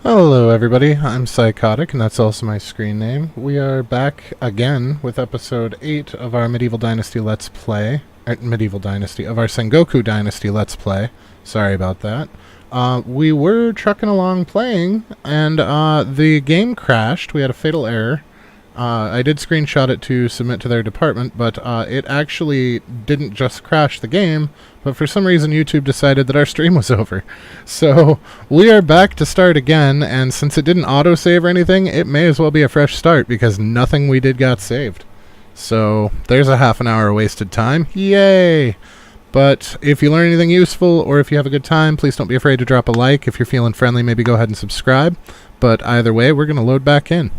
Hello everybody, I'm Psychotic and that's also my screen name. We are back again with episode 8 of our Medieval Dynasty Let's Play. Medieval Dynasty, of our Sengoku Dynasty Let's Play. Sorry about that. We were trucking along playing and the game crashed. We had a fatal error. I did screenshot it to submit to their department, but it actually didn't just crash the game, but for some reason YouTube decided that our stream was over. So we are back to start again, and since it didn't autosave or anything, it may as well be a fresh start because nothing we did got saved. So there's a half an hour of wasted time. Yay! But if you learn anything useful or if you have a good time, please don't be afraid to drop a like. If you're feeling friendly, maybe go ahead and subscribe. But either way, we're going to load back in.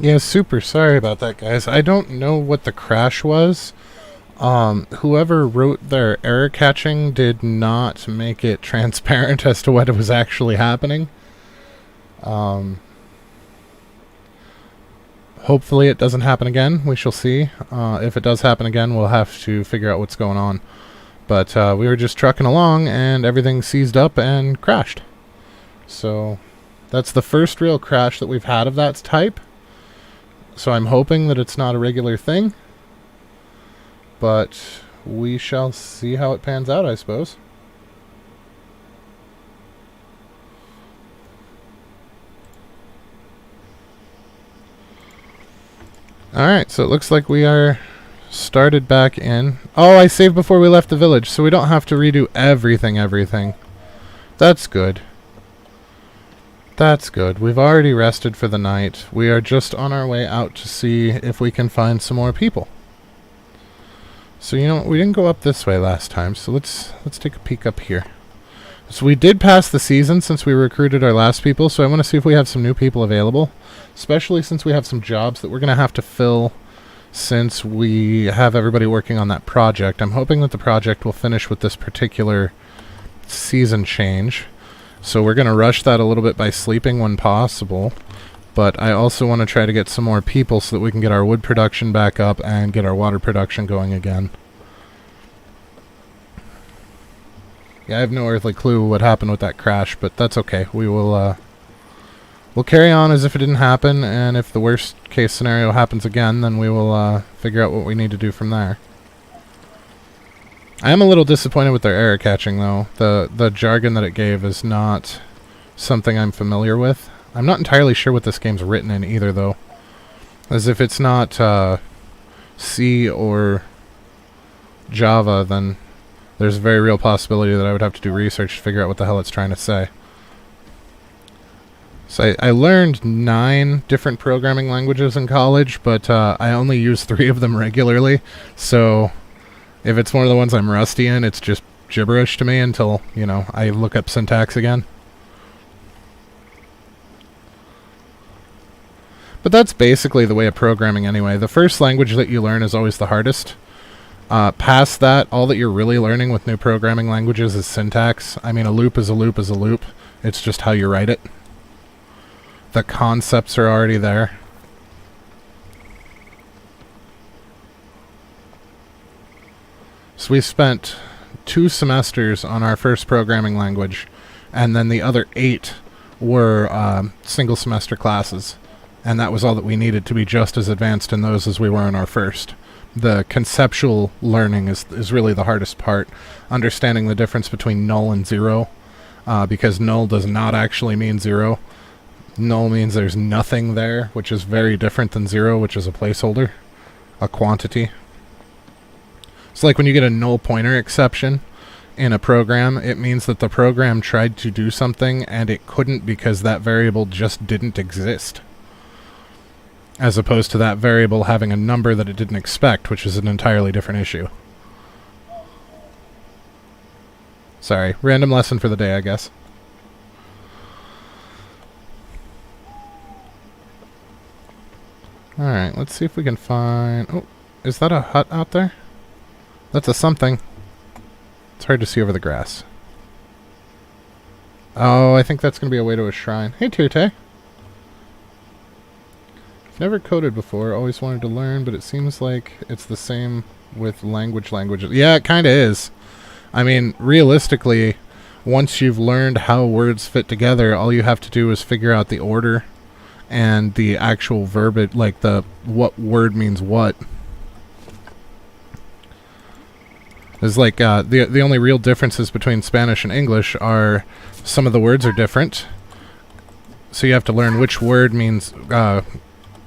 Yeah, super sorry about that, guys. I don't know what the crash was. Whoever wrote their error catching did not make it transparent as to what was actually happening. Hopefully it doesn't happen again. We shall see. If it does happen again, we'll have to figure out what's going on. But we were just trucking along and everything seized up and crashed. So that's the first real crash that we've had of that type. So I'm hoping that it's not a regular thing. But we shall see how it pans out, I suppose. Alright, so it looks like we are started back in. Oh, I saved before we left the village, so we don't have to redo everything. That's good. That's good. We've already rested for the night. We are just on our way out to see if we can find some more people. So, you know, we didn't go up this way last time, so let's take a peek up here. So we did pass the season since we recruited our last people, so I want to see if we have some new people available, especially since we have some jobs that we're going to have to fill since we have everybody working on that project. I'm hoping that the project will finish with this particular season change. So we're going to rush that a little bit by sleeping when possible. But I also want to try to get some more people so that we can get our wood production back up and get our water production going again. Yeah, I have no earthly clue what happened with that crash, but that's okay. We will, we'll carry on as if it didn't happen, and if the worst case scenario happens again, then we will figure out what we need to do from there. I am a little disappointed with their error catching, though. The jargon that it gave is not something I'm familiar with. I'm not entirely sure what this game's written in either, though. As if it's not C or Java, then there's a very real possibility that I would have to do research to figure out what the hell it's trying to say. So I learned 9 different programming languages in college, but I only use 3 of them regularly. So if it's one of the ones I'm rusty in, it's just gibberish to me until, you know, I look up syntax again. But that's basically the way of programming anyway. The first language that you learn is always the hardest. Past that, all that you're really learning with new programming languages is syntax. I mean, a loop is a loop is a loop. It's just how you write it. The concepts are already there. So we spent 2 semesters on our first programming language, and then the other 8 were single semester classes. And that was all that we needed to be just as advanced in those as we were in our first. The conceptual learning is really the hardest part. Understanding the difference between null and zero, because null does not actually mean zero. Null means there's nothing there, which is very different than zero, which is a placeholder, a quantity. It's like when you get a null pointer exception in a program, it means that the program tried to do something and it couldn't because that variable just didn't exist. As opposed to that variable having a number that it didn't expect, which is an entirely different issue. Sorry, random lesson for the day, I guess. Alright, let's see if we can find... Oh, is that a hut out there? That's a something. It's hard to see over the grass. Oh, I think that's going to be a way to a shrine. Hey, Tute. Never coded before, always wanted to learn, but it seems like it's the same with languages. Yeah, it kind of is. I mean, realistically, once you've learned how words fit together, all you have to do is figure out the order and the actual verb, like the what word means what. It's like the only real differences between Spanish and English are some of the words are different, so you have to learn which word means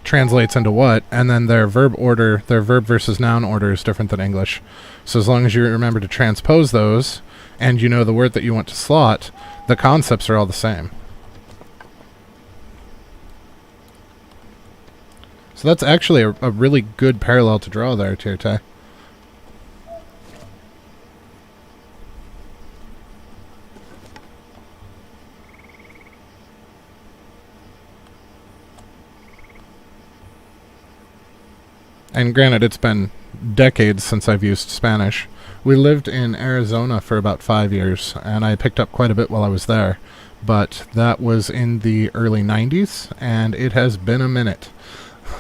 translates into what, and then their verb order, their verb versus noun order is different than English. So as long as you remember to transpose those, and you know the word that you want to slot, the concepts are all the same. So that's actually a really good parallel to draw there, Tirte. And granted, it's been decades since I've used Spanish. We lived in Arizona for about 5 years, and I picked up quite a bit while I was there. But that was in the early 90s, and it has been a minute.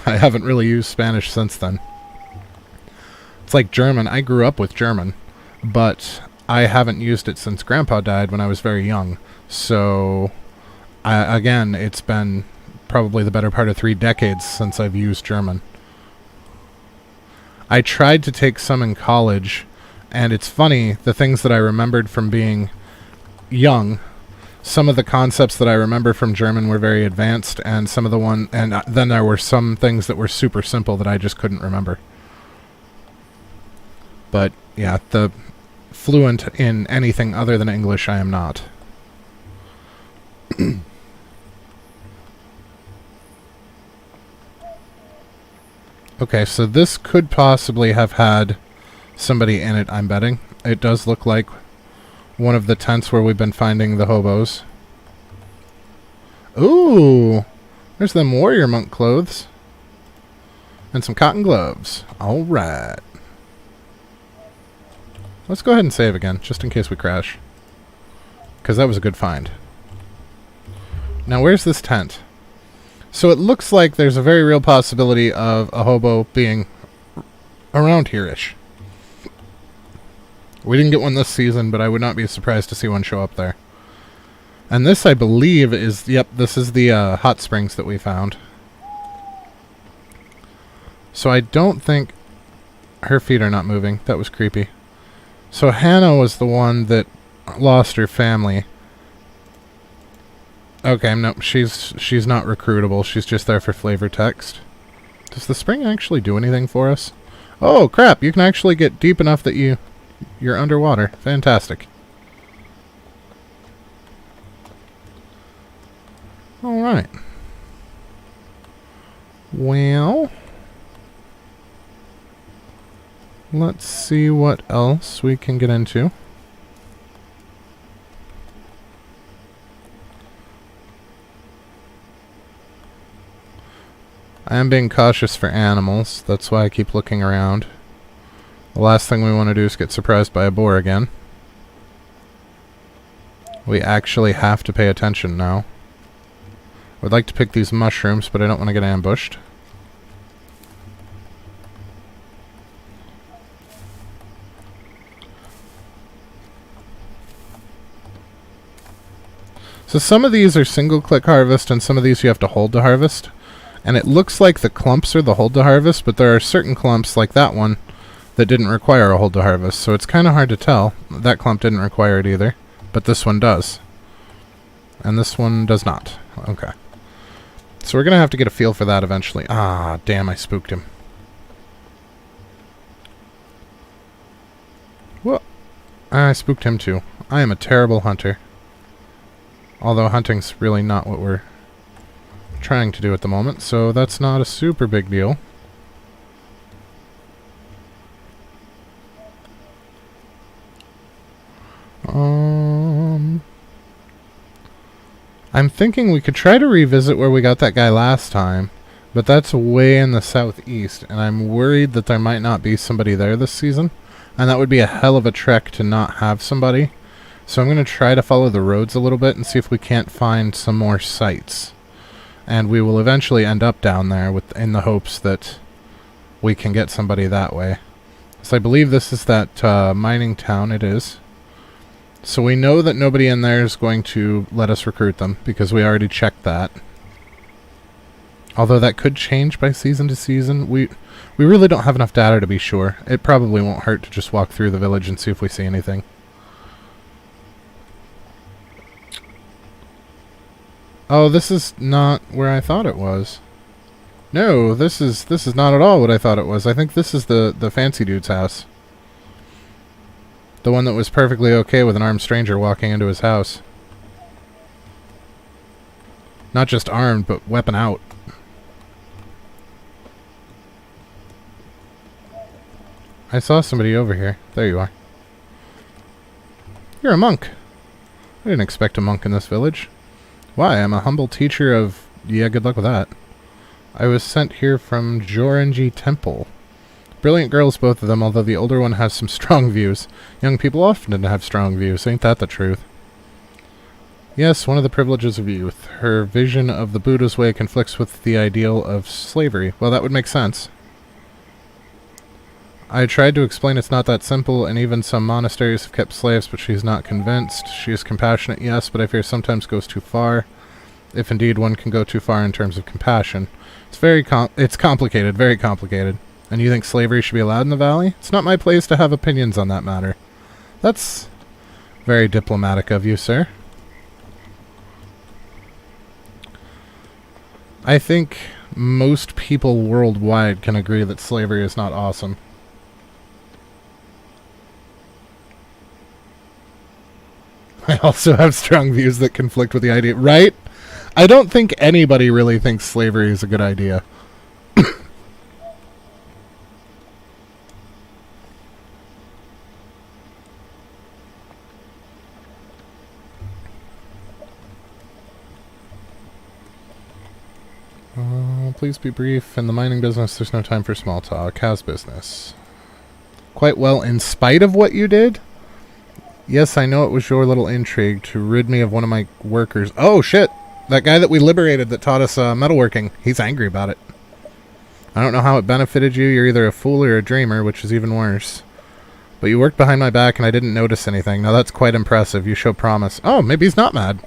I haven't really used Spanish since then. It's like German. I grew up with German, but I haven't used it since Grandpa died when I was very young. So, again, it's been probably the better part of 3 decades since I've used German. I tried to take some in college, and it's funny, the things that I remembered from being young, some of the concepts that I remember from German were very advanced, and some of the then there were some things that were super simple that I just couldn't remember. But yeah, the fluent in anything other than English I am not. Okay, so this could possibly have had somebody in it, I'm betting. It does look like one of the tents where we've been finding the hobos. Ooh! There's them warrior monk clothes. And some cotton gloves. Alright. Let's go ahead and save again, just in case we crash. Because that was a good find. Now, where's this tent? So it looks like there's a very real possibility of a hobo being around here-ish. We didn't get one this season, but I would not be surprised to see one show up there. And this, I believe, is... Yep, this is the hot springs that we found. So I don't think... Her feet are not moving. That was creepy. So Hannah was the one that lost her family. Okay, no, she's not recruitable. She's just there for flavor text. Does the spring actually do anything for us? Oh, crap! You can actually get deep enough that you're underwater. Fantastic. Alright. Well... let's see what else we can get into. I am being cautious for animals. That's why I keep looking around. The last thing we want to do is get surprised by a boar again. We actually have to pay attention now. I would like to pick these mushrooms, but I don't want to get ambushed. So some of these are single-click harvest, and some of these you have to hold to harvest. And it looks like the clumps are the hold to harvest, but there are certain clumps, like that one, that didn't require a hold to harvest. So it's kind of hard to tell. That clump didn't require it either, but this one does. And this one does not. Okay. So we're going to have to get a feel for that eventually. Ah, damn, I spooked him. Well, I spooked him too. I am a terrible hunter. Although hunting's really not what we're trying to do at the moment, so that's not a super big deal. I'm thinking we could try to revisit where we got that guy last time, but that's way in the southeast, and I'm worried that there might not be somebody there this season, and that would be a hell of a trek to not have somebody. So I'm going to try to follow the roads a little bit and see if we can't find some more sites. And we will eventually end up down there in the hopes that we can get somebody that way. So I believe this is that mining town. It is. So we know that nobody in there is going to let us recruit them, because we already checked that. Although that could change by season to season. We really don't have enough data to be sure. It probably won't hurt to just walk through the village and see if we see anything. Oh, this is not where I thought it was. No, this is not at all what I thought it was. I think this is the fancy dude's house. The one that was perfectly okay with an armed stranger walking into his house. Not just armed, but weapon out. I saw somebody over here. There you are. You're a monk. I didn't expect a monk in this village. Why? I'm a humble teacher of... Yeah, good luck with that. I was sent here from Jorenji Temple. Brilliant girls, both of them, although the older one has some strong views. Young people often have strong views. Ain't that the truth? Yes, one of the privileges of youth. Her vision of the Buddha's way conflicts with the ideal of slavery. Well, that would make sense. I tried to explain it's not that simple, and even some monasteries have kept slaves, but she's not convinced. She is compassionate, yes, but I fear sometimes goes too far. If indeed one can go too far in terms of compassion. It's complicated, very complicated. And you think slavery should be allowed in the valley? It's not my place to have opinions on that matter. That's very diplomatic of you, sir. I think most people worldwide can agree that slavery is not awesome. I also have strong views that conflict with the idea. Right? I don't think anybody really thinks slavery is a good idea. Please be brief. In the mining business, there's no time for small talk. How's business? Quite well, in spite of what you did? Yes, I know it was your little intrigue to rid me of one of my workers. Oh, shit! That guy that we liberated that taught us metalworking. He's angry about it. I don't know how it benefited you. You're either a fool or a dreamer, which is even worse. But you worked behind my back and I didn't notice anything. Now that's quite impressive. You show promise. Oh, maybe he's not mad.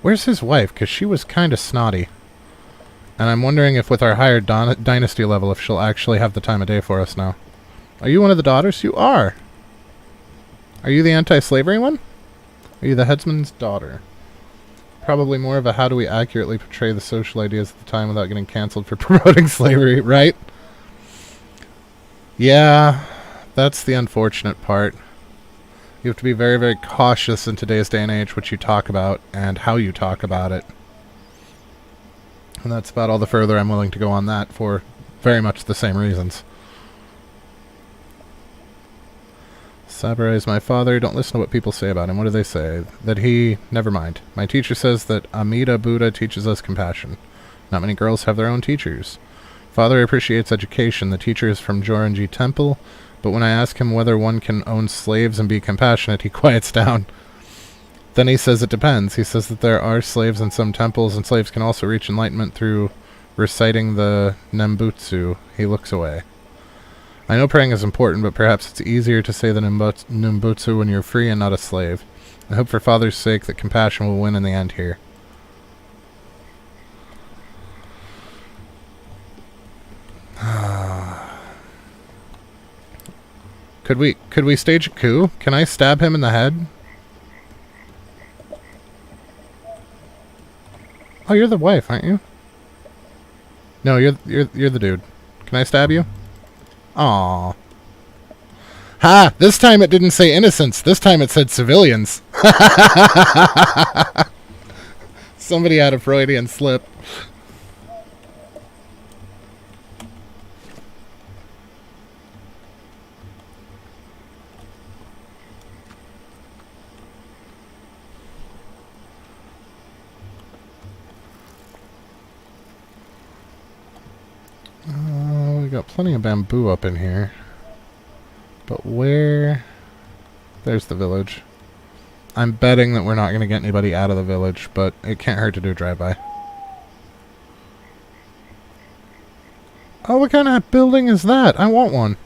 Where's his wife? Because she was kind of snotty. And I'm wondering if with our higher dynasty level, if she'll actually have the time of day for us now. Are you one of the daughters? You are. Are you the anti-slavery one? Are you the headsman's daughter? Probably more of a how do we accurately portray the social ideas at the time without getting cancelled for promoting slavery, right? Yeah, that's the unfortunate part. You have to be very, very cautious in today's day and age what you talk about and how you talk about it. And that's about all the further I'm willing to go on that for very much the same reasons. Saburai is my father. Don't listen to what people say about him. What do they say? That he... Never mind. My teacher says that Amida Buddha teaches us compassion. Not many girls have their own teachers. Father appreciates education. The teacher is from Jorenji Temple, but when I ask him whether one can own slaves and be compassionate, he quiets down. Then he says it depends. He says that there are slaves in some temples, and slaves can also reach enlightenment through reciting the Nembutsu. He looks away. I know praying is important, but perhaps it's easier to say the Nimbutsu when you're free and not a slave. I hope for Father's sake that compassion will win in the end here. Could we stage a coup? Can I stab him in the head? Oh, you're the wife, aren't you? No, you're the dude. Can I stab you? Aww. Ha! This time it didn't say innocents. This time it said civilians. Somebody had a Freudian slip. We got plenty of bamboo up in here. But where... There's the village. I'm betting that we're not going to get anybody out of the village, but it can't hurt to do a drive-by. Oh, what kind of building is that? I want one.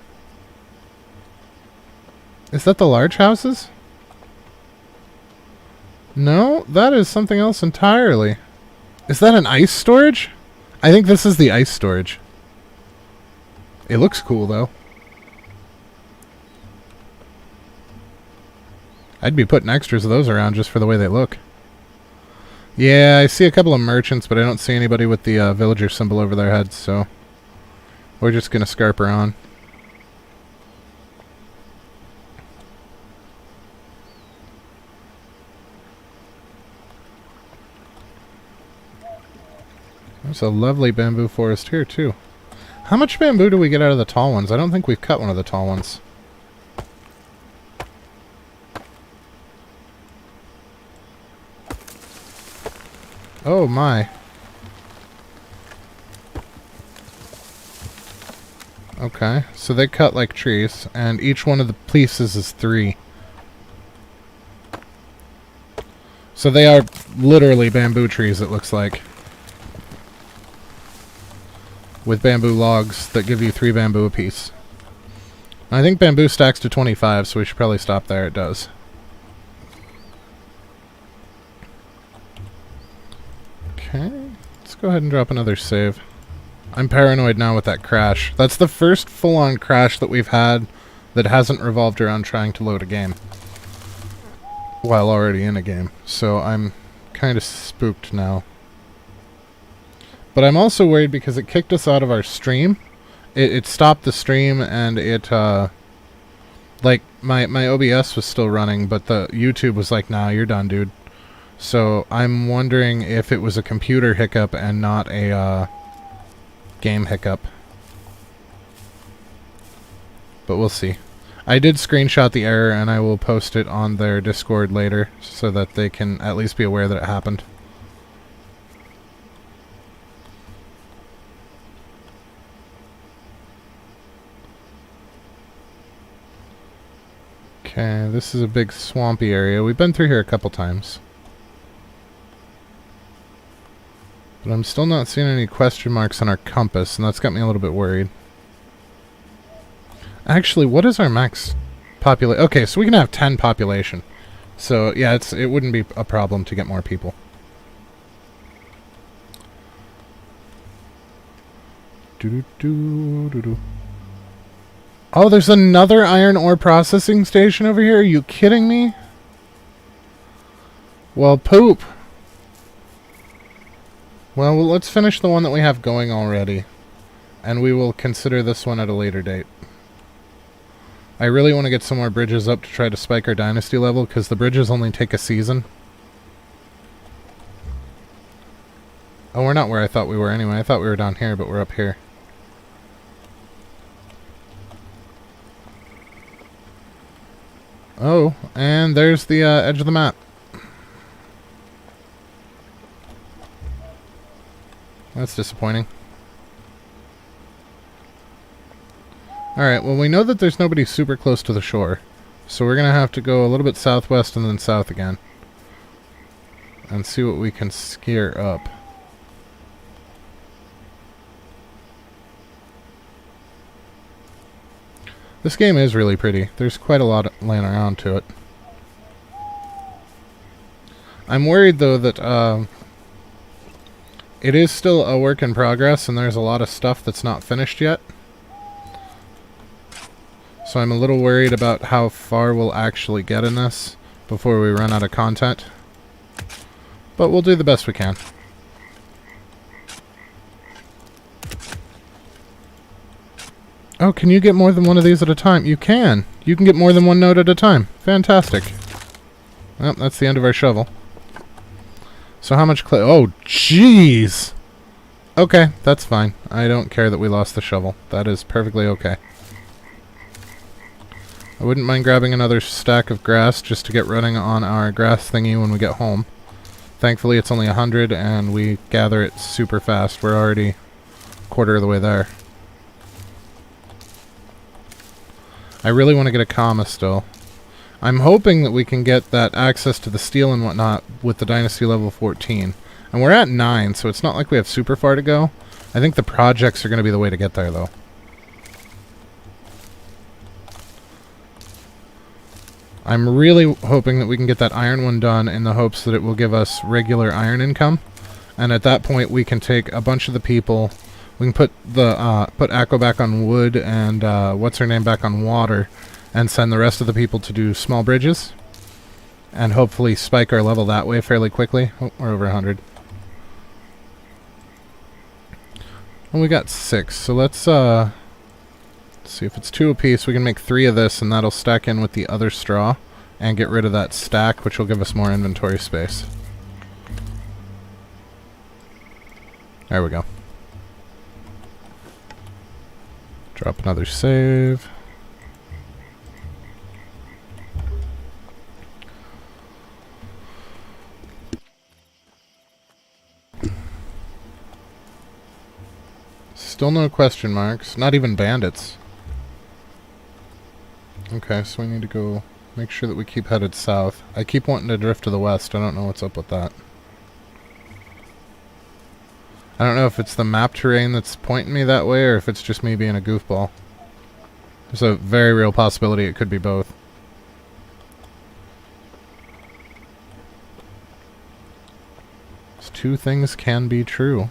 Is that the large houses? No, that is something else entirely. Is that an ice storage? I think this is the ice storage. It looks cool, though. I'd be putting extras of those around just for the way they look. Yeah, I see a couple of merchants, but I don't see anybody with the villager symbol over their heads, so... We're just gonna scarper on. There's a lovely bamboo forest here, too. How much bamboo do we get out of the tall ones? I don't think we've cut one of the tall ones. Oh my. Okay, so they cut like trees, and each one of the pieces is 3. So they are literally bamboo trees, it looks like. With bamboo logs that give you 3 bamboo apiece. I think bamboo stacks to 25, so we should probably stop there. It does. Okay, let's go ahead and drop another save. I'm paranoid now with that crash. That's the first full-on crash that we've had that hasn't revolved around trying to load a game while already in a game. So I'm kind of spooked now. But I'm also worried because it kicked us out of our stream. It stopped the stream, and it, like, my OBS was still running, but the YouTube was like, nah, you're done, dude. So I'm wondering if it was a computer hiccup and not a, game hiccup. But we'll see. I did screenshot the error, and I will post it on their Discord later, so that they can at least be aware that it happened. Okay, this is a big swampy area. We've been through here a couple times. But I'm still not seeing any question marks on our compass, and that's got me a little bit worried. Actually, what is our max population? Okay, so we can have 10 population. So, yeah, it wouldn't be a problem to get more people. Doo-doo-doo-doo-doo. Oh, there's another iron ore processing station over here? Are you kidding me? Well, poop. Well, let's finish the one that we have going already. And we will consider this one at a later date. I really want to get some more bridges up to try to spike our dynasty level, because the bridges only take a season. Oh, we're not where I thought we were anyway. I thought we were down here, but we're up here. Oh, and there's the edge of the map. That's disappointing. Alright, well we know that there's nobody super close to the shore. So we're going to have to go a little bit southwest and then south again. And see what we can scare up. This game is really pretty. There's quite a lot laying around to it. I'm worried, though, that it is still a work in progress, and there's a lot of stuff that's not finished yet. So I'm a little worried about how far we'll actually get in this before we run out of content. But we'll do the best we can. Oh, can you get more than one of these at a time? You can! You can get more than one node at a time. Fantastic. Well, that's the end of our shovel. So how much clay? Oh, jeez! Okay, that's fine. I don't care that we lost the shovel. That is perfectly okay. I wouldn't mind grabbing another stack of grass just to get running on our grass thingy when we get home. Thankfully, it's only 100, and we gather it super fast. We're already a quarter of the way there. I really want to get a comma still. I'm hoping that we can get that access to the steel and whatnot with the Dynasty level 14. And we're at 9, so it's not like we have super far to go. I think the projects are going to be the way to get there, though. I'm really hoping that we can get that iron one done in the hopes that it will give us regular iron income. And at that point, we can take a bunch of the people... We can put the put Akko back on wood and what's her name back on water, and send the rest of the people to do small bridges, and hopefully spike our level that way fairly quickly. Oh, we're over 100. Well, we got 6, so let's see if it's 2 apiece. We can make 3 of this, and that'll stack in with the other straw, and get rid of that stack, which will give us more inventory space. There we go. Drop another save. Still no question marks. Not even bandits. Okay, so we need to go make sure that we keep headed south. I keep wanting to drift to the west. I don't know what's up with that. I don't know if it's the map terrain that's pointing me that way or if it's just me being a goofball. There's a very real possibility it could be both. Those 2 things can be true.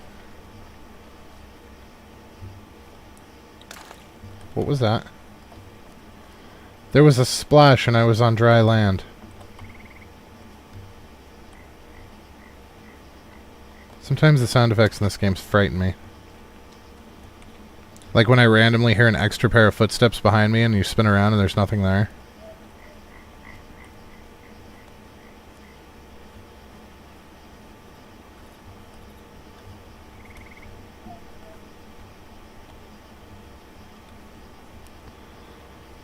What was that? There was a splash and I was on dry land. Sometimes the sound effects in this game frighten me. Like when I randomly hear an extra pair of footsteps behind me and you spin around and there's nothing there.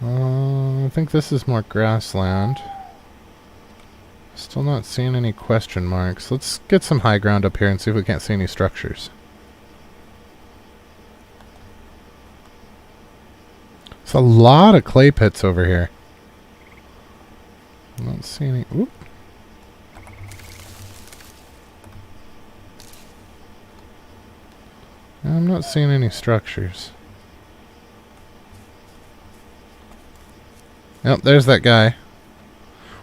I think this is more grassland. Still not seeing any question marks. Let's get some high ground up here and see if we can't see any structures. There's a lot of clay pits over here. I don't see any... Oop. I'm not seeing any structures. Yep, there's that guy.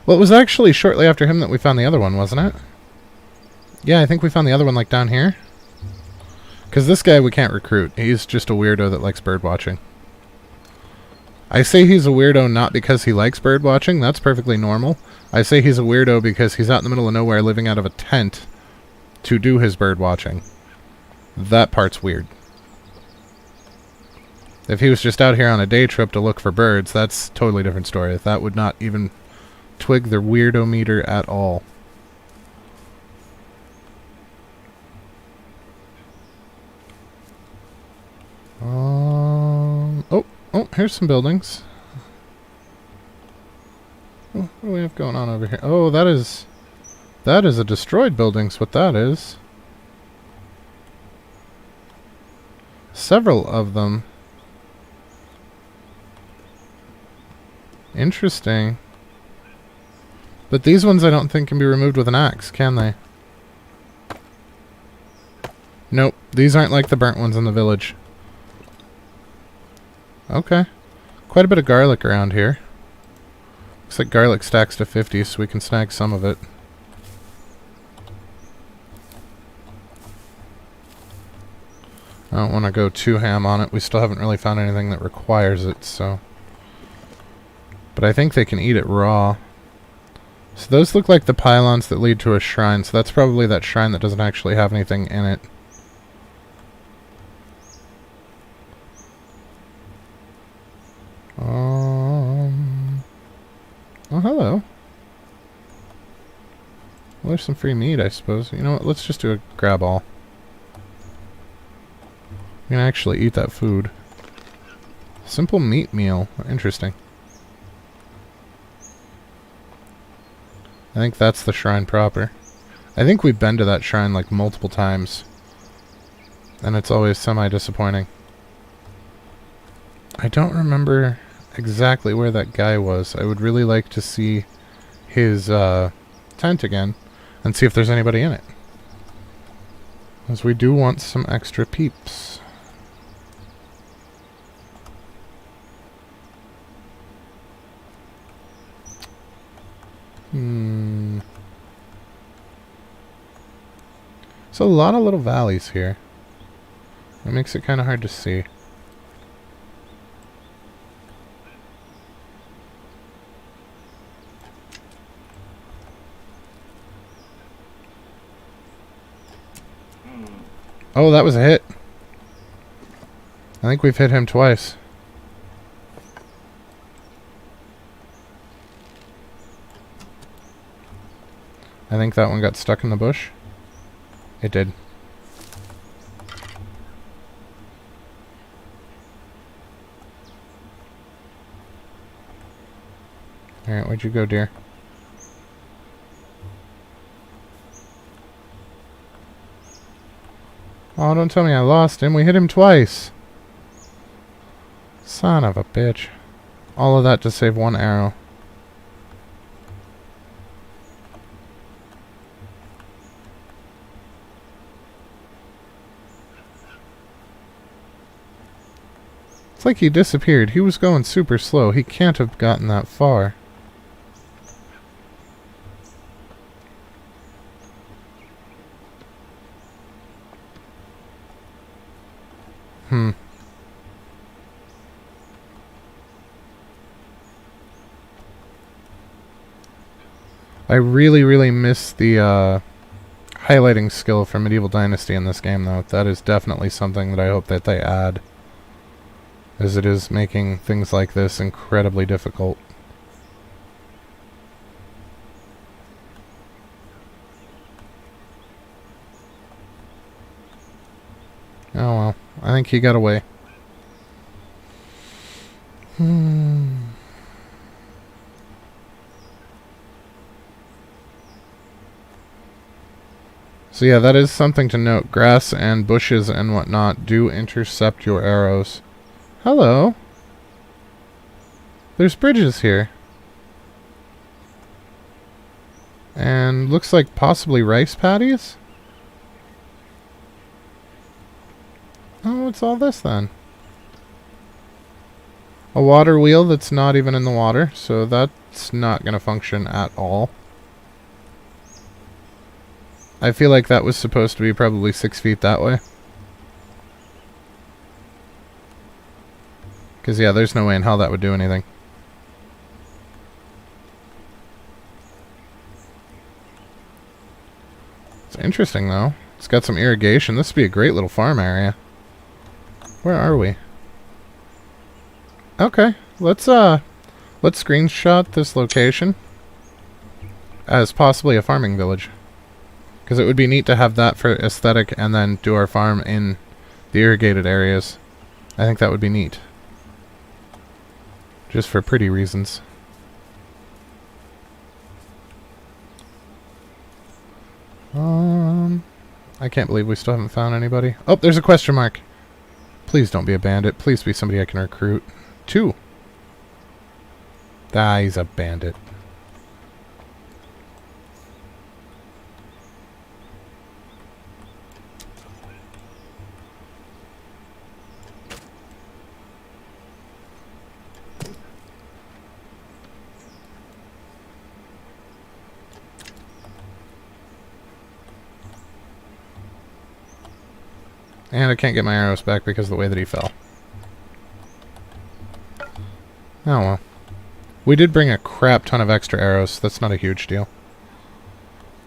Well, it was actually shortly after him that we found the other one, wasn't it? Yeah, I think we found the other one, like, down here. Because this guy we can't recruit. He's just a weirdo that likes bird watching. I say he's a weirdo not because he likes bird watching. That's perfectly normal. I say he's a weirdo because he's out in the middle of nowhere living out of a tent to do his bird watching. That part's weird. If he was just out here on a day trip to look for birds, that's a totally different story. That would not even twig the weirdo meter at all. Oh, here's some buildings. Oh, what do we have going on over here? Oh, that is a destroyed building's what that is. Several of them. Interesting. But these ones I don't think can be removed with an axe, can they? Nope, these aren't like the burnt ones in the village. Okay. Quite a bit of garlic around here. Looks like garlic stacks to 50, so we can snag some of it. I don't want to go too ham on it. We still haven't really found anything that requires it, so... But I think they can eat it raw. So those look like the pylons that lead to a shrine, so that's probably that shrine that doesn't actually have anything in it. Oh, hello. Well, there's some free meat, I suppose. You know what? Let's just do a grab all. We can actually eat that food. Simple meat meal. Interesting. I think that's the shrine proper. I think we've been to that shrine like multiple times. And it's always semi-disappointing. I don't remember exactly where that guy was. I would really like to see his tent again and see if there's anybody in it. Because we do want some extra peeps. So a lot of little valleys here. It makes it kind of hard to see. Oh, that was a hit. I think we've hit him twice. I think that one got stuck in the bush. It did. Alright, where'd you go, dear? Oh, don't tell me I lost him. We hit him twice. Son of a bitch. All of that to save one arrow. It's like he disappeared. He was going super slow. He can't have gotten that far. I really, really miss the highlighting skill from Medieval Dynasty in this game, though. That is definitely something that I hope that they add, as it is making things like this incredibly difficult. Oh well, I think he got away. So yeah, that is something to note. Grass and bushes and whatnot do intercept your arrows. Hello. There's bridges here. And looks like possibly rice paddies? Oh, what's all this then? A water wheel that's not even in the water, so that's not going to function at all. I feel like that was supposed to be probably 6 feet that way. Because, yeah, there's no way in hell that would do anything. It's interesting, though. It's got some irrigation. This would be a great little farm area. Where are we? Okay, let's screenshot this location as possibly a farming village. Because it would be neat to have that for aesthetic and then do our farm in the irrigated areas. I think that would be neat. Just for pretty reasons. I can't believe we still haven't found anybody. Oh, there's a question mark. Please don't be a bandit. Please be somebody I can recruit. 2. Ah, he's a bandit. And I can't get my arrows back because of the way that he fell. Oh well. We did bring a crap ton of extra arrows. So that's not a huge deal.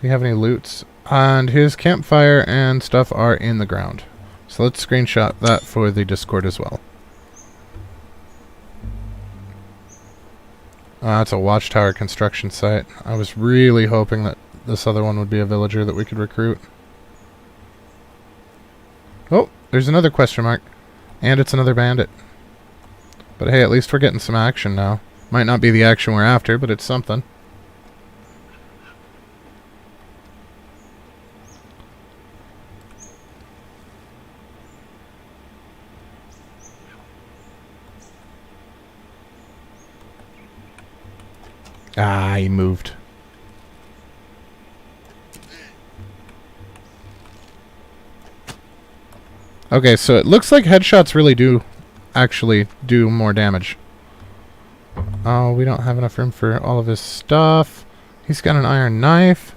Do you have any loots? And his campfire and stuff are in the ground. So let's screenshot that for the Discord as well. That's a watchtower construction site. I was really hoping that this other one would be a villager that we could recruit. Oh, there's another question mark. And it's another bandit. But hey, at least we're getting some action now. Might not be the action we're after, but it's something. Ah, he moved. Okay, so it looks like headshots really do actually do more damage. Oh, we don't have enough room for all of his stuff. He's got an iron knife.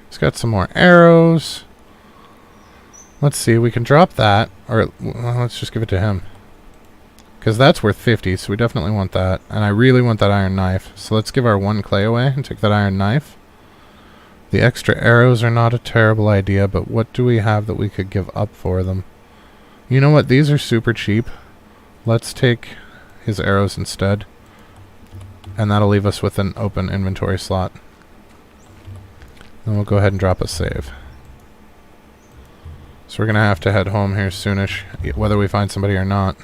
He's got some more arrows. Let's see, we can drop that. Or, well, let's just give it to him. Because that's worth 50, so we definitely want that. And I really want that iron knife. So let's give our 1 clay away and take that iron knife. The extra arrows are not a terrible idea, but what do we have that we could give up for them? You know what? These are super cheap. Let's take his arrows instead. And that'll leave us with an open inventory slot. Then we'll go ahead and drop a save. So we're going to have to head home here soonish, whether we find somebody or not.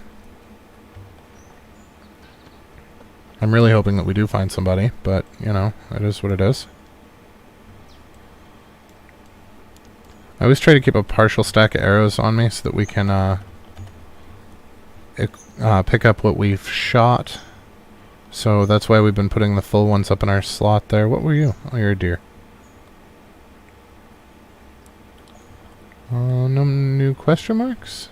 I'm really hoping that we do find somebody, but, you know, it is what it is. I always try to keep a partial stack of arrows on me so that we can pick up what we've shot. So that's why we've been putting the full ones up in our slot there. What were you? Oh, you're a deer. No new question marks?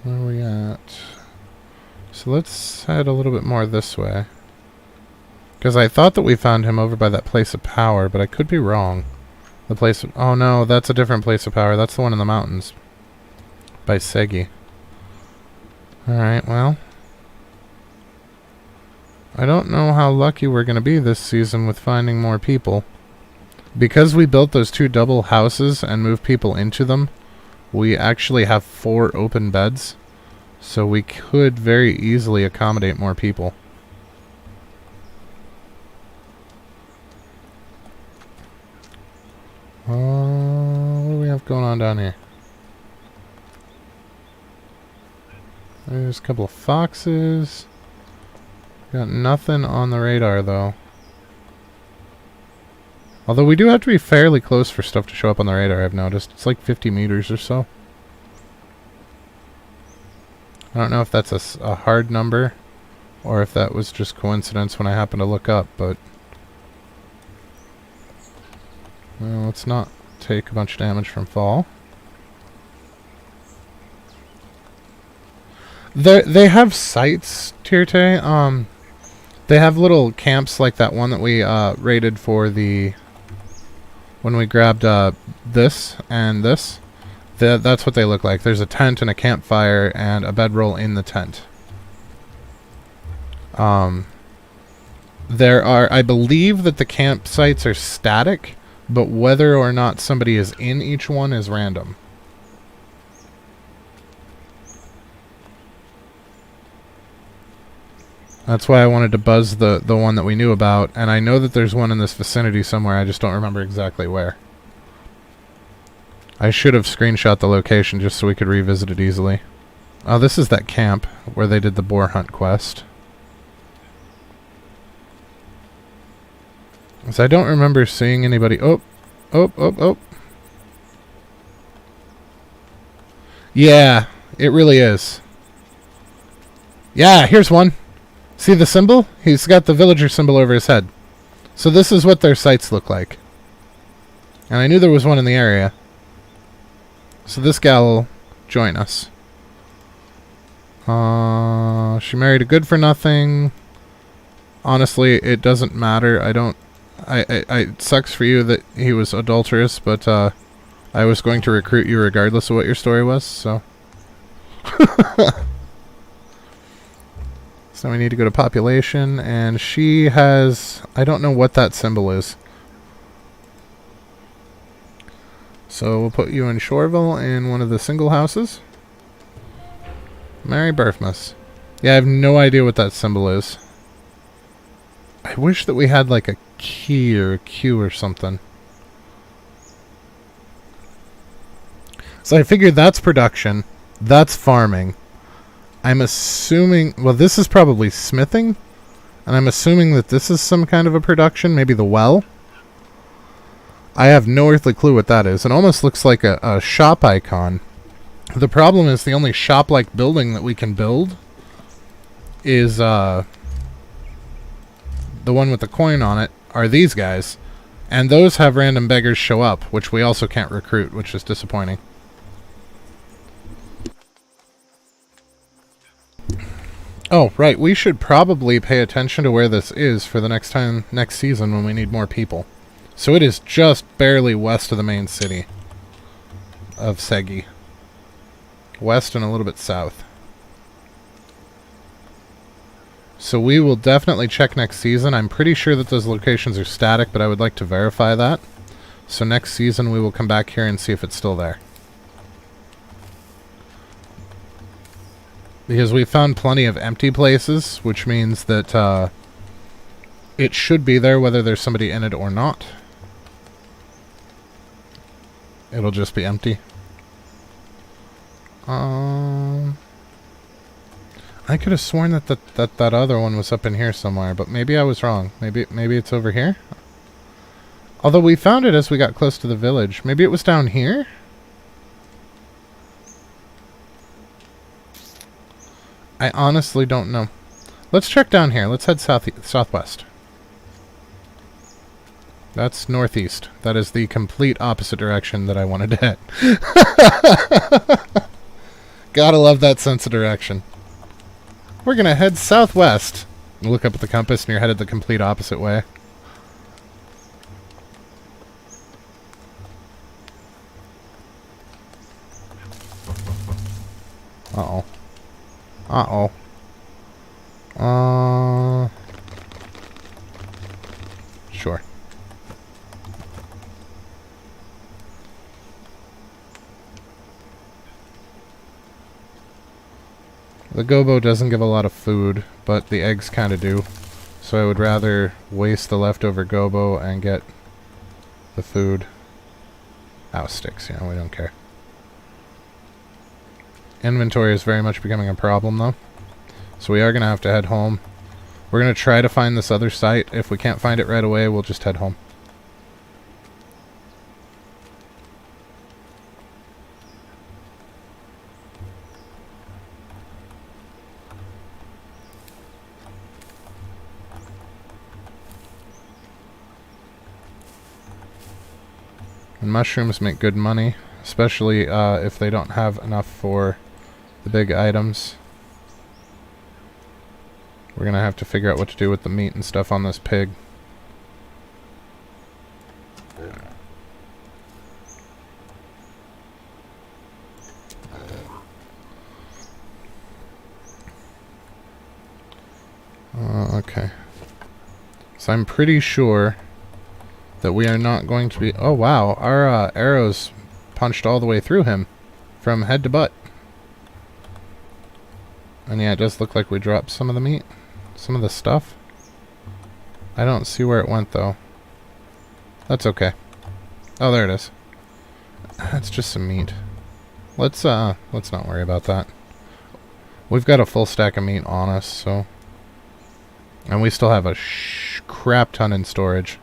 Where are we at? So let's head a little bit more this way. Because I thought that we found him over by that place of power, but I could be wrong. The place of... Oh no, that's a different place of power. That's the one in the mountains. By Segi. Alright, well. I don't know how lucky we're going to be this season with finding more people. Because we built those 2 double houses and moved people into them, we actually have 4 open beds. So we could very easily accommodate more people. What do we have going on down here? There's a couple of foxes. Got nothing on the radar, though. Although we do have to be fairly close for stuff to show up on the radar, I've noticed. It's like 50 meters or so. I don't know if that's a hard number, or if that was just coincidence when I happened to look up, but... Well, let's not take a bunch of damage from fall. They have sites, Tirte. They have little camps like that one that we raided for the... When we grabbed this and this. That's what they look like. There's a tent and a campfire and a bedroll in the tent. There are... I believe that the campsites are static, but whether or not somebody is in each one is random. That's why I wanted to buzz the one that we knew about, and I know that there's one in this vicinity somewhere, I just don't remember exactly where. I should have screenshot the location just so we could revisit it easily. Oh, this is that camp where they did the boar hunt quest. So I don't remember seeing anybody... Oh! Yeah, it really is. Yeah, here's one. See the symbol? He's got the villager symbol over his head. So this is what their sites look like. And I knew there was one in the area. So this gal will join us. She married a good-for-nothing. Honestly, it doesn't matter. I don't... It sucks for you that he was adulterous, but I was going to recruit you regardless of what your story was, so. So we need to go to population, and she has... I don't know what that symbol is. So we'll put you in Shoreville in one of the single houses. Mary Birthmas. Yeah, I have no idea what that symbol is. I wish that we had like a key or a Q or something. So I figured that's production. That's farming. I'm assuming... Well, this is probably smithing. And I'm assuming that this is some kind of a production. Maybe the well. I have no earthly clue what that is. It almost looks like a shop icon. The problem is the only shop-like building that we can build is the one with the coin on it are these guys. And those have random beggars show up, which we also can't recruit, which is disappointing. Oh, right, we should probably pay attention to where this is for the next season when we need more people. So it is just barely west of the main city of Segi. West and a little bit south. So we will definitely check next season. I'm pretty sure that those locations are static, but I would like to verify that. So next season we will come back here and see if it's still there. Because we found plenty of empty places, which means that it should be there whether there's somebody in it or not. It'll just be empty. I could have sworn that other one was up in here somewhere, but maybe I was wrong. Maybe it's over here? Although we found it as we got close to the village. Maybe it was down here? I honestly don't know. Let's check down here. Let's head southwest. That's northeast. That is the complete opposite direction that I wanted to head. Gotta love that sense of direction. We're gonna head southwest. You look up at the compass and you're headed the complete opposite way. Uh-oh. Uh-oh. Sure. The gobo doesn't give a lot of food, but the eggs kind of do. So I would rather waste the leftover gobo and get the food. Ow, sticks, we don't care. Inventory is very much becoming a problem, though. So we are going to have to head home. We're going to try to find this other site. If we can't find it right away, we'll just head home. And mushrooms make good money, especially if they don't have enough for the big items. We're going to have to figure out what to do with the meat and stuff on this pig. Okay. So I'm pretty sure that we are not going to be... Oh, wow. Our arrows punched all the way through him from head to butt. And yeah, it does look like we dropped some of the meat. Some of the stuff. I don't see where it went, though. That's okay. Oh, there it is. That's just some meat. Let's not worry about that. We've got a full stack of meat on us, so... And we still have a crap ton in storage.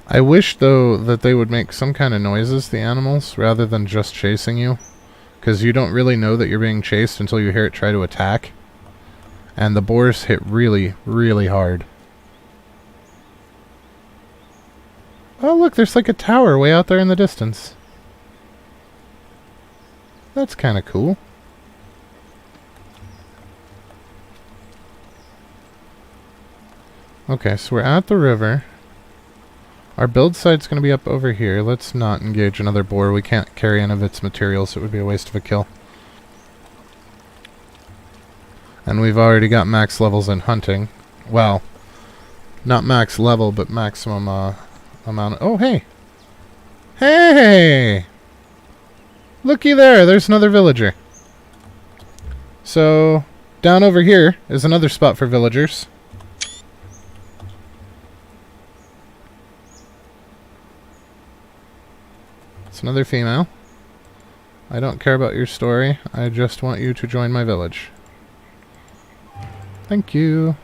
I wish, though, that they would make some kind of noises, the animals, rather than just chasing you. Because you don't really know that you're being chased until you hear it try to attack. And the boars hit really, really hard. Oh, look, there's like a tower way out there in the distance. That's kind of cool. Okay, so we're at the river. Our build site's going to be up over here. Let's not engage another boar. We can't carry any of its materials. It would be a waste of a kill. And we've already got max levels in hunting. Well, not max level, but maximum amount of... Oh, hey! Hey! Looky there! There's another villager. So, down over here is another spot for villagers. It's another female. I don't care about your story. I just want you to join my village. Thank you.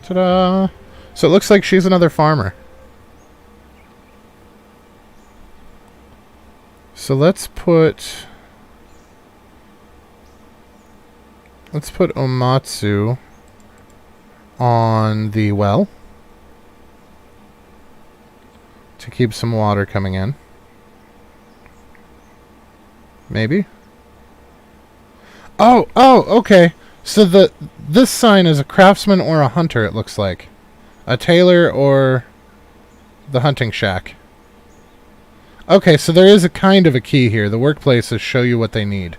Ta-da! So it looks like she's another farmer. So let's put Omatsu on the well to keep some water coming in. Maybe. Oh, okay. So this sign is a craftsman or a hunter, it looks like. A tailor or the hunting shack. Okay, so there is a kind of a key here. The workplaces show you what they need.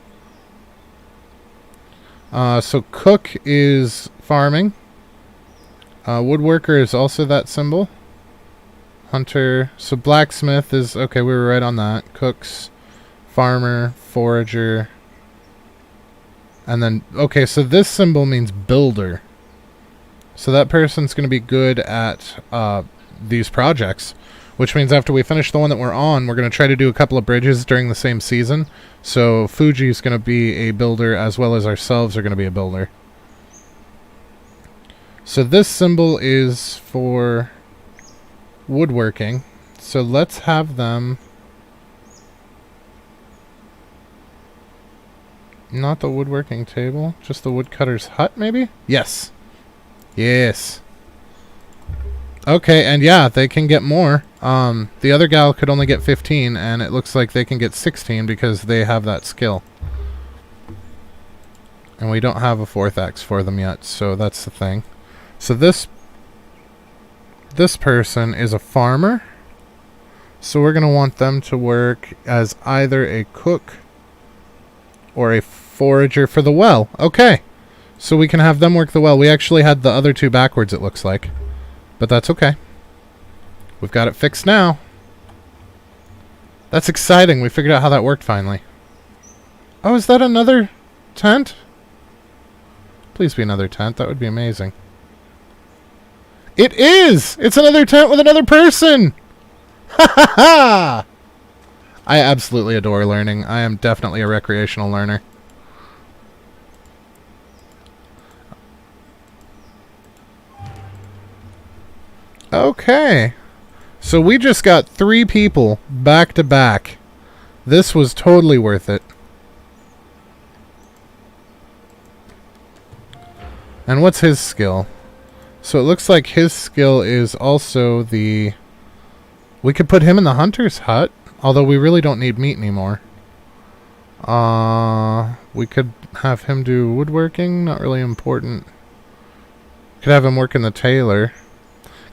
So cook is farming. Woodworker is also that symbol. Hunter. So blacksmith is... Okay, we were right on that. Cooks. Farmer. Forager. And then... Okay, so this symbol means builder. So that person's going to be good at these projects. Which means after we finish the one that we're on, we're going to try to do a couple of bridges during the same season. So Fuji's going to be a builder as well as ourselves are going to be a builder. So this symbol is for woodworking. So let's have them... Not the woodworking table, just the woodcutter's hut maybe? Yes. Yes. Okay, and yeah, they can get more. The other gal could only get 15, and it looks like they can get 16 because they have that skill. And we don't have a 4th axe for them yet, so that's the thing. So this person is a farmer. So we're going to want them to work as either a cook or a forager for the well. Okay. So we can have them work the well. We actually had the other two backwards, it looks like. But that's okay. We've got it fixed now. That's exciting. We figured out how that worked finally. Oh, is that another tent? Please be another tent. That would be amazing. It is! It's another tent with another person! Ha ha ha! I absolutely adore learning. I am definitely a recreational learner. Okay. So we just got 3 people back to back. This was totally worth it. And what's his skill? So it looks like his skill is also the... We could put him in the hunter's hut, although we really don't need meat anymore. We could have him do woodworking, not really important. Could have him work in the tailor.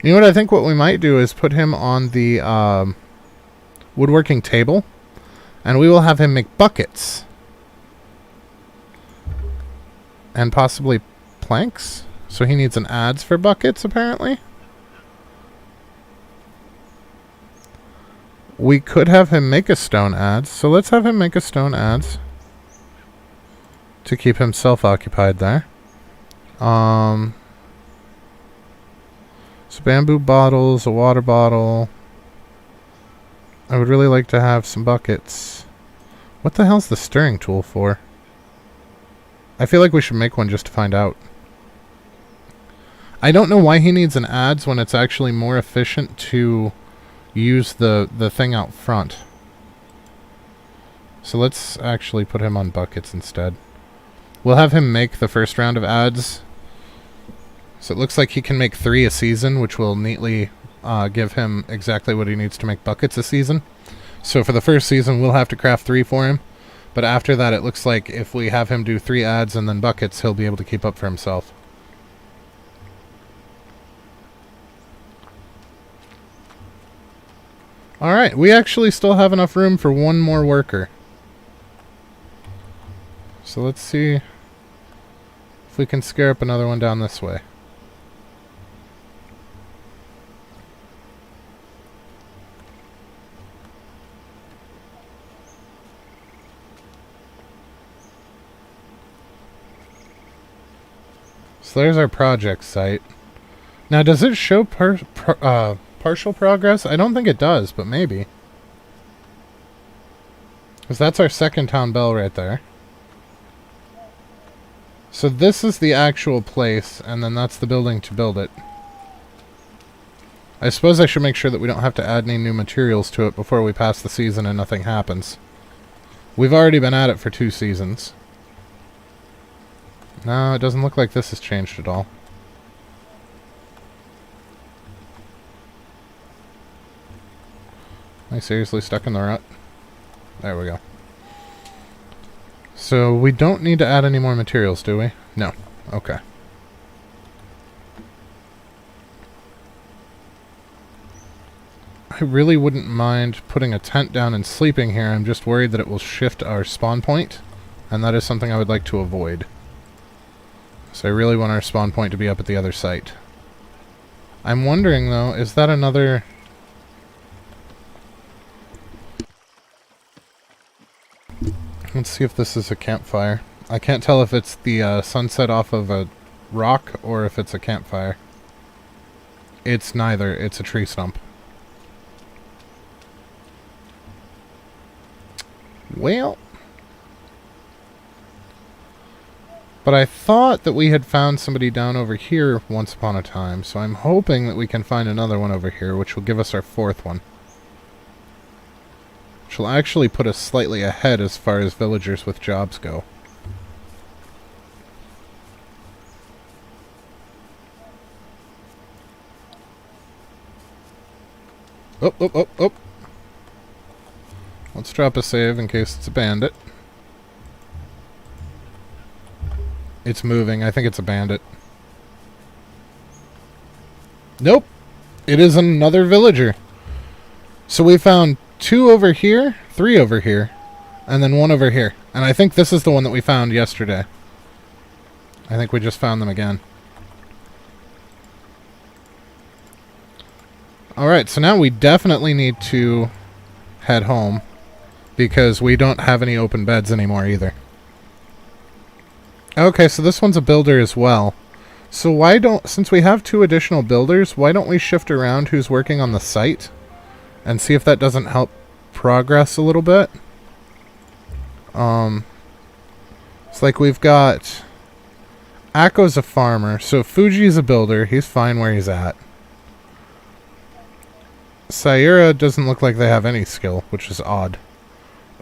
You know what, I think what we might do is put him on the woodworking table, and we will have him make buckets. And possibly planks? So he needs an adze for buckets, apparently. We could have him make a stone adze, so let's have him make a stone adze to keep himself occupied there. So bamboo bottles, a water bottle. I would really like to have some buckets. What the hell's the stirring tool for? I feel like we should make one just to find out. I don't know why he needs an adze when it's actually more efficient to use the thing out front. So let's actually put him on buckets instead. We'll have him make the first round of adze So it looks like he can make 3 a season, which will neatly give him exactly what he needs to make buckets a season. So for the first season, we'll have to craft 3 for him. But after that, it looks like if we have him do 3 adds and then buckets, he'll be able to keep up for himself. Alright, we actually still have enough room for 1 more worker. So let's see if we can scare up another one down this way. So there's our project site. Now, does it show partial progress? I don't think it does, but maybe. Because that's our second town bell right there. So this is the actual place, and then that's the building to build it. I suppose I should make sure that we don't have to add any new materials to it before we pass the season and nothing happens. We've already been at it for 2 seasons. No, it doesn't look like this has changed at all. Am I seriously stuck in the rut? There we go. So we don't need to add any more materials, do we? No. Okay. I really wouldn't mind putting a tent down and sleeping here. I'm just worried that it will shift our spawn point, and that is something I would like to avoid. So I really want our spawn point to be up at the other site. I'm wondering, though, is that another... Let's see if this is a campfire. I can't tell if it's the sunset off of a rock or if it's a campfire. It's neither. It's a tree stump. Well... But I thought that we had found somebody down over here once upon a time, so I'm hoping that we can find another one over here, which will give us our 4th one. Which will actually put us slightly ahead as far as villagers with jobs go. Oh, oh, oh, oh. Let's drop a save in case it's a bandit. It's moving. I think it's a bandit. Nope. It is another villager. So we found 2 over here, 3 over here, and then 1 over here. And I think this is the one that we found yesterday. I think we just found them again. Alright, so now we definitely need to head home, because we don't have any open beds anymore either. Okay, so this one's a builder as well. So why don't, since we have 2 additional builders, why don't we shift around who's working on the site and see if that doesn't help progress a little bit? It's like we've got Akko's a farmer, so Fuji's a builder. He's fine where he's at. Saira doesn't look like they have any skill, which is odd.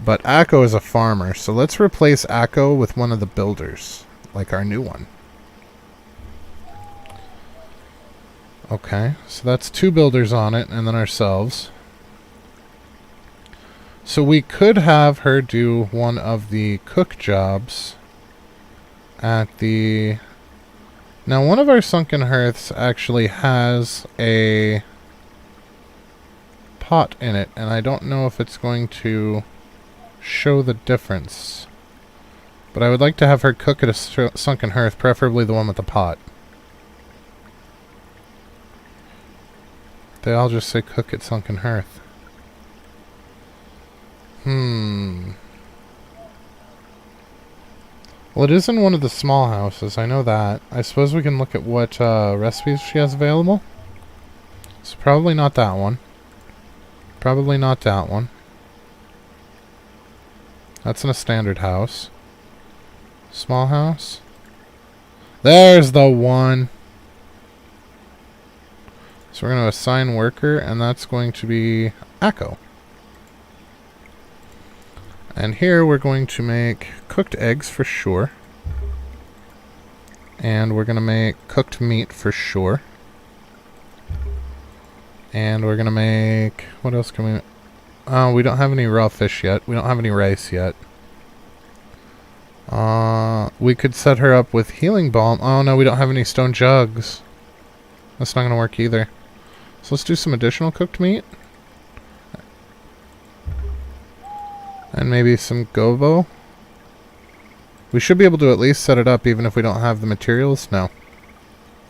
But Akko is a farmer, so let's replace Akko with one of the builders, like our new one. Okay, so that's 2 builders on it, and then ourselves. So we could have her do one of the cook jobs at the... Now, one of our sunken hearths actually has a pot in it, and I don't know if it's going to show the difference. But I would like to have her cook at a sunken hearth, preferably the one with the pot. They all just say cook at sunken hearth. Well, it is in one of the small houses, I know that. I suppose we can look at what recipes she has available. So probably not that one. Probably not that one. That's in a standard house. Small house. There's the one. So we're going to assign worker, and that's going to be Akko. And here we're going to make cooked eggs for sure. And we're going to make cooked meat for sure. And we're going to make... What else can we... Oh, we don't have any raw fish yet. We don't have any rice yet. We could set her up with healing balm. Oh, no, we don't have any stone jugs. That's not going to work either. So let's do some additional cooked meat. And maybe some gobo. We should be able to at least set it up even if we don't have the materials. No.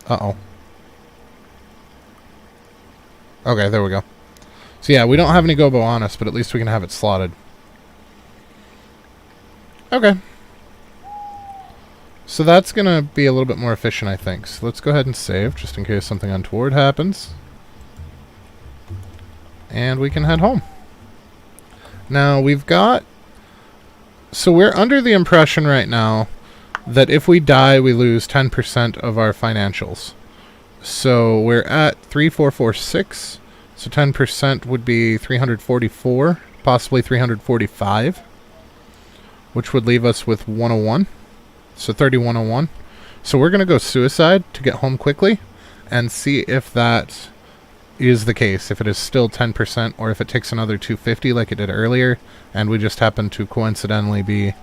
Uh-oh. Okay, there we go. So yeah, we don't have any gobo on us, but at least we can have it slotted. Okay. So that's going to be a little bit more efficient, I think. So let's go ahead and save, just in case something untoward happens. And we can head home. Now, we've got... So we're under the impression right now that if we die, we lose 10% of our financials. So we're at 3446. So 10% would be 344, possibly 345, which would leave us with 101. So 3101. So we're going to go suicide to get home quickly and see if that is the case, if it is still 10% or if it takes another 250 like it did earlier and we just happen to coincidentally be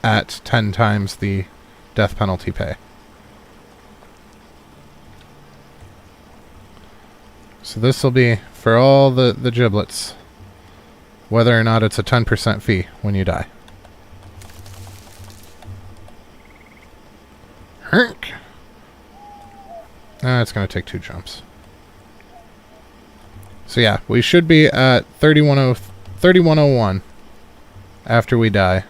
at 10 times the death penalty pay. So this will be for all the giblets, whether or not it's a 10% fee when you die. Herk. It's going to take 2 jumps. So yeah, we should be at 3101 after we die.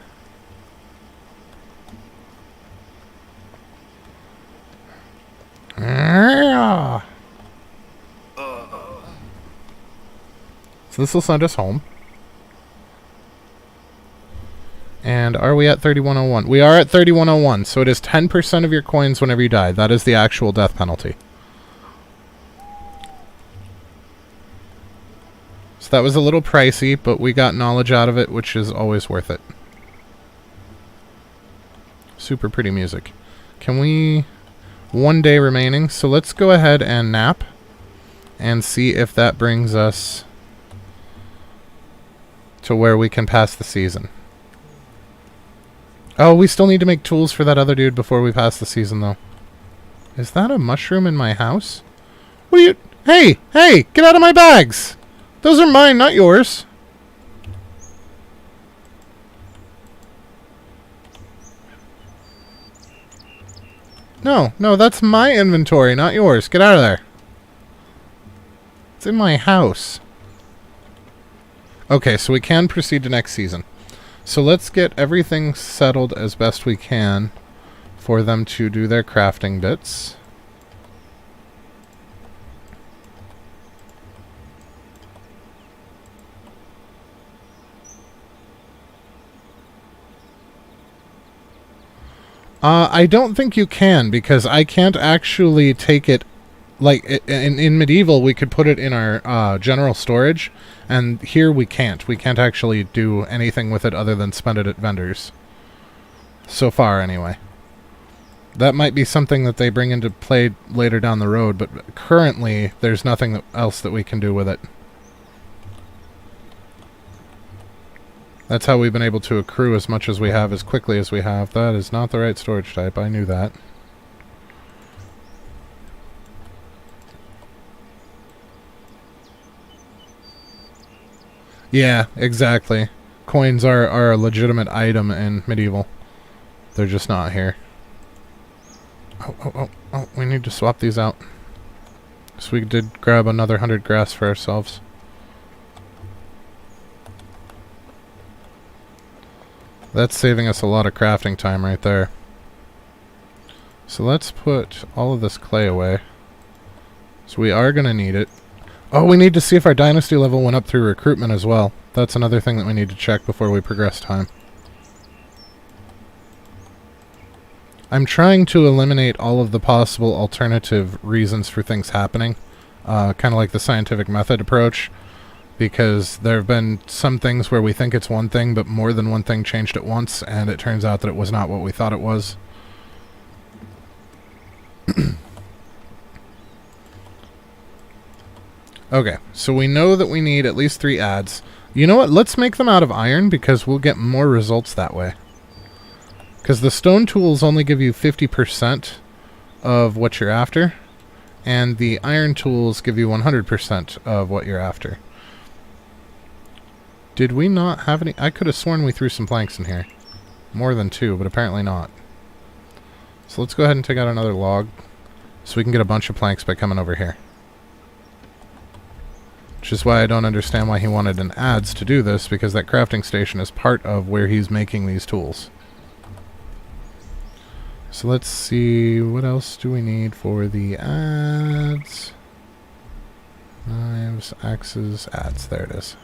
So this will send us home. And are we at 3101? We are at 3101, so it is 10% of your coins whenever you die. That is the actual death penalty. So that was a little pricey, but we got knowledge out of it, which is always worth it. Super pretty music. Can we... 1 day remaining, so let's go ahead and nap and see if that brings us to where we can pass the season. Oh, we still need to make tools for that other dude before we pass the season, though. Is that a mushroom in my house? What are you... Hey! Hey! Get out of my bags! Those are mine, not yours. No, no, that's my inventory, not yours. Get out of there. It's in my house. Okay, so we can proceed to next season. So let's get everything settled as best we can for them to do their crafting bits. I don't think you can, because I can't actually take it, like, in Medieval, we could put it in our general storage, and here we can't. We can't actually do anything with it other than spend it at vendors. So far, anyway. That might be something that they bring into play later down the road, but currently, there's nothing else that we can do with it. That's how we've been able to accrue as much as we have, as quickly as we have. That is not the right storage type. I knew that. Yeah, exactly. Coins are a legitimate item in Medieval. They're just not here. Oh, we need to swap these out. So we did grab another 100 grass for ourselves. That's saving us a lot of crafting time right there. So let's put all of this clay away. So we are going to need it. Oh, we need to see if our dynasty level went up through recruitment as well. That's another thing that we need to check before we progress time. I'm trying to eliminate all of the possible alternative reasons for things happening. Kind of like the scientific method approach. Because there have been some things where we think it's one thing, but more than one thing changed at once, and it turns out that it was not what we thought it was. Okay, so we know that we need at least 3 adds. You know what? Let's make them out of iron because we'll get more results that way. Because the stone tools only give you 50% of what you're after, and the iron tools give you 100% of what you're after. Did we not have any? I could have sworn we threw some planks in here. More than 2, but apparently not. So let's go ahead and take out another log so we can get a bunch of planks by coming over here. Which is why I don't understand why he wanted an adze to do this, because that crafting station is part of where he's making these tools. So let's see, what else do we need for the adze? Knives, axes, adze, there it is.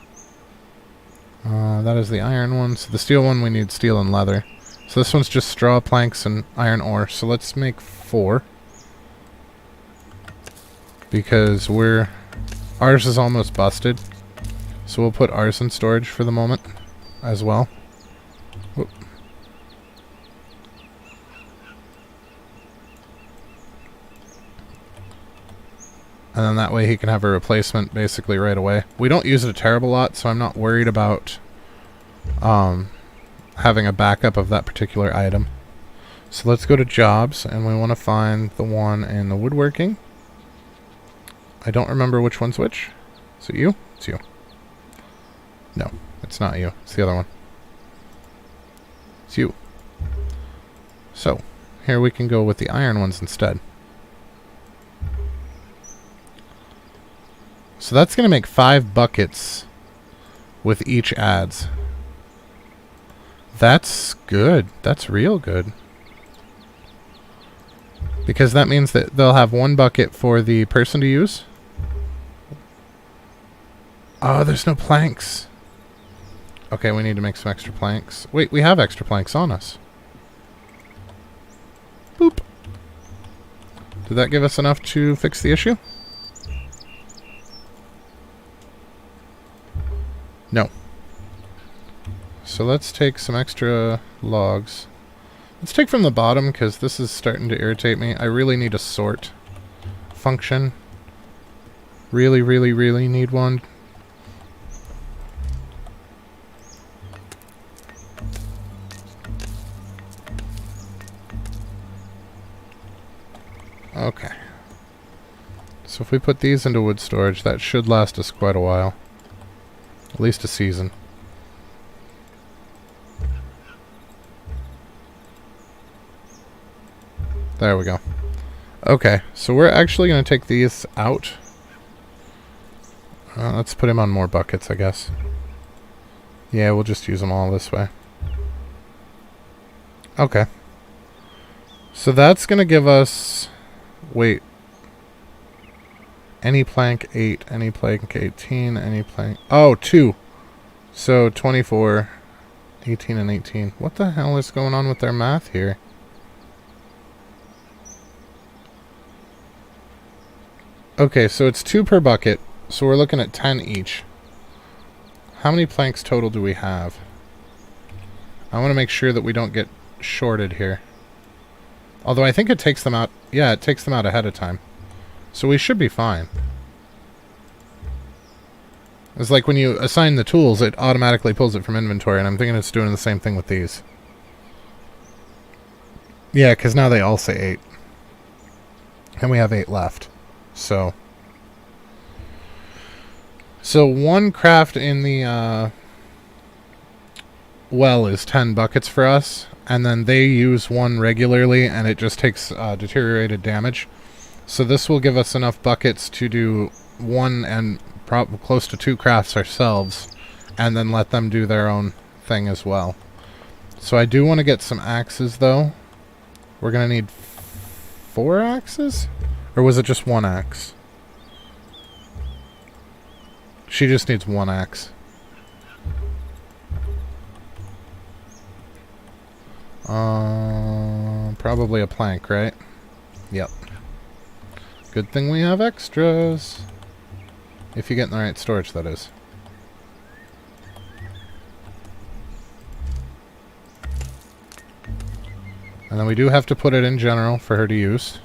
That is the iron one. So the steel one, we need steel and leather. So this one's just straw, planks, and iron ore. So let's make 4. Because ours is almost busted. So we'll put ours in storage for the moment as well. Whoop. And then that way he can have a replacement basically right away. We don't use it a terrible lot, so I'm not worried about having a backup of that particular item. So let's go to jobs, and we want to find the one in the woodworking. I don't remember which one's which. Is it you? It's you. No, it's not you. It's the other one. It's you. So, here we can go with the iron ones instead. So that's going to make 5 buckets with each adze. That's good. That's real good. Because that means that they'll have 1 bucket for the person to use. Oh, there's no planks. Okay, we need to make some extra planks. Wait, we have extra planks on us. Boop. Did that give us enough to fix the issue? No. So let's take some extra logs. Let's take from the bottom because this is starting to irritate me. I really need a sort function. Really, really, really need one. Okay. So if we put these into wood storage, that should last us quite a while. At least a season. There we go. Okay, so we're actually going to take these out. Let's put him on more buckets, I guess. Yeah, we'll just use them all this way. Okay. So that's going to give us... Wait. Any plank 8, any plank 18, any plank... Oh, 2. So 24, 18, and 18. What the hell is going on with their math here? Okay, so it's 2 per bucket, so we're looking at 10 each. How many planks total do we have? I want to make sure that we don't get shorted here. Although I think it takes them out... Yeah, it takes them out ahead of time. So we should be fine. It's like when you assign the tools, it automatically pulls it from inventory, and I'm thinking it's doing the same thing with these. Yeah, because now they all say 8. And we have 8 left. So 1 craft in the well is 10 buckets for us, and then they use 1 regularly, and it just takes deteriorated damage. So this will give us enough buckets to do 1 and close to 2 crafts ourselves, and then let them do their own thing as well. So I do want to get some axes, though. We're going to need 4 axes? Or was it just 1 axe? She just needs 1 axe. Probably a plank, right? Yep. Good thing we have extras. If you get in the right storage, that is. And then we do have to put it in general for her to use.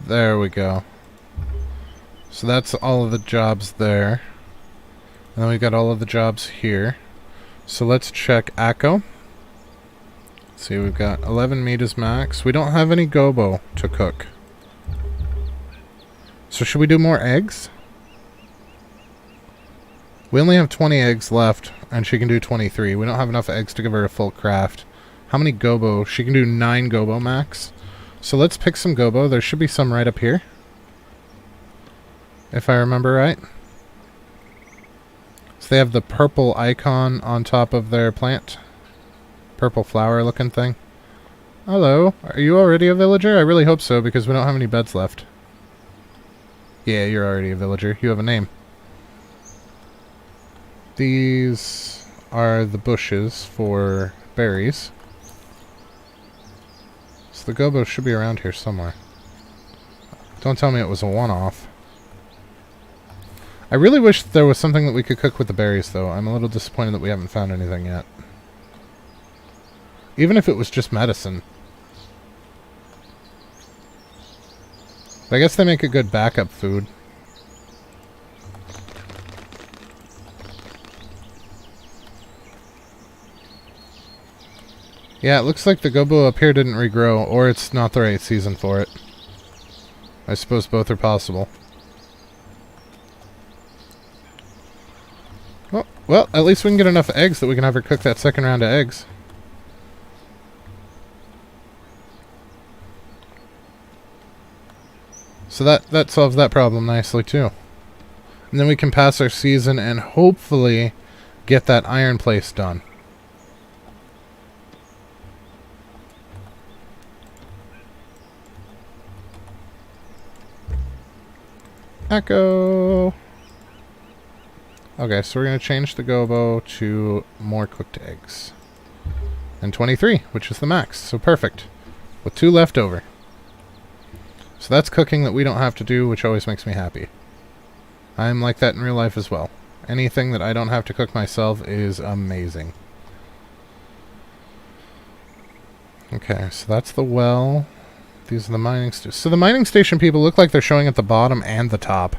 There we go. So that's all of the jobs there. And then we've got all of the jobs here. So let's check Akko. See, we've got 11 meat is max. We don't have any gobo to cook. So should we do more eggs? We only have 20 eggs left, and she can do 23. We don't have enough eggs to give her a full craft. How many gobo? She can do 9 gobo max. So let's pick some gobo. There should be some right up here, if I remember right. So they have the purple icon on top of their plant. Purple flower looking thing. Hello. Are you already a villager? I really hope so, because we don't have any beds left. Yeah, you're already a villager. You have a name. These are the bushes for berries. So the gobo should be around here somewhere. Don't tell me it was a one-off. I really wish there was something that we could cook with the berries, though. I'm a little disappointed that we haven't found anything yet. Even if it was just medicine. But I guess they make a good backup food. Yeah, it looks like the gobo up here didn't regrow, or it's not the right season for it. I suppose both are possible. Well, at least we can get enough eggs that we can have her cook that second round of eggs. So that solves that problem nicely, too. And then we can pass our season and hopefully get that iron place done. Echo! Okay, so we're going to change the gobo to more cooked eggs. And 23, which is the max, so perfect. With 2 left over. So that's cooking that we don't have to do, which always makes me happy. I'm like that in real life as well. Anything that I don't have to cook myself is amazing. Okay, so that's the well. These are the mining stations. So the mining station people look like they're showing at the bottom and the top.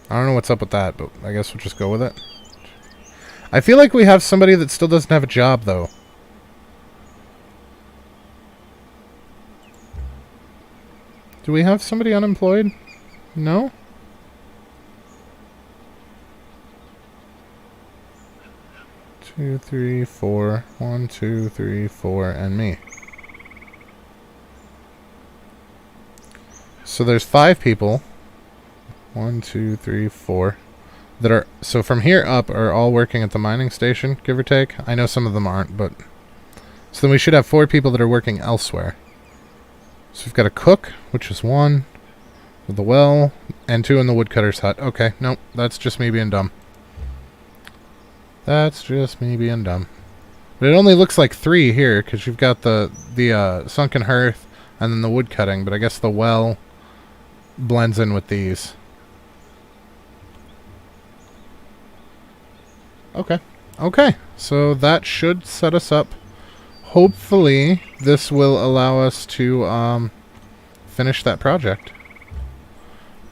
I don't know what's up with that, but I guess we'll just go with it. I feel like we have somebody that still doesn't have a job, though. Do we have somebody unemployed? No? Two, three, four. 1, 2, 3, 4, and me. So there's 5 people. 1, 2, 3, 4. That are, so from here up are all working at the mining station, give or take. I know some of them aren't, but... So then we should have 4 people that are working elsewhere. So we've got a cook, which is 1, with the well, and 2 in the woodcutter's hut. Okay, nope, that's just me being dumb. That's just me being dumb. But it only looks like 3 here, because you've got the sunken hearth, and then the woodcutting, but I guess the well blends in with these. Okay. Okay, so that should set us up. Hopefully, this will allow us to finish that project.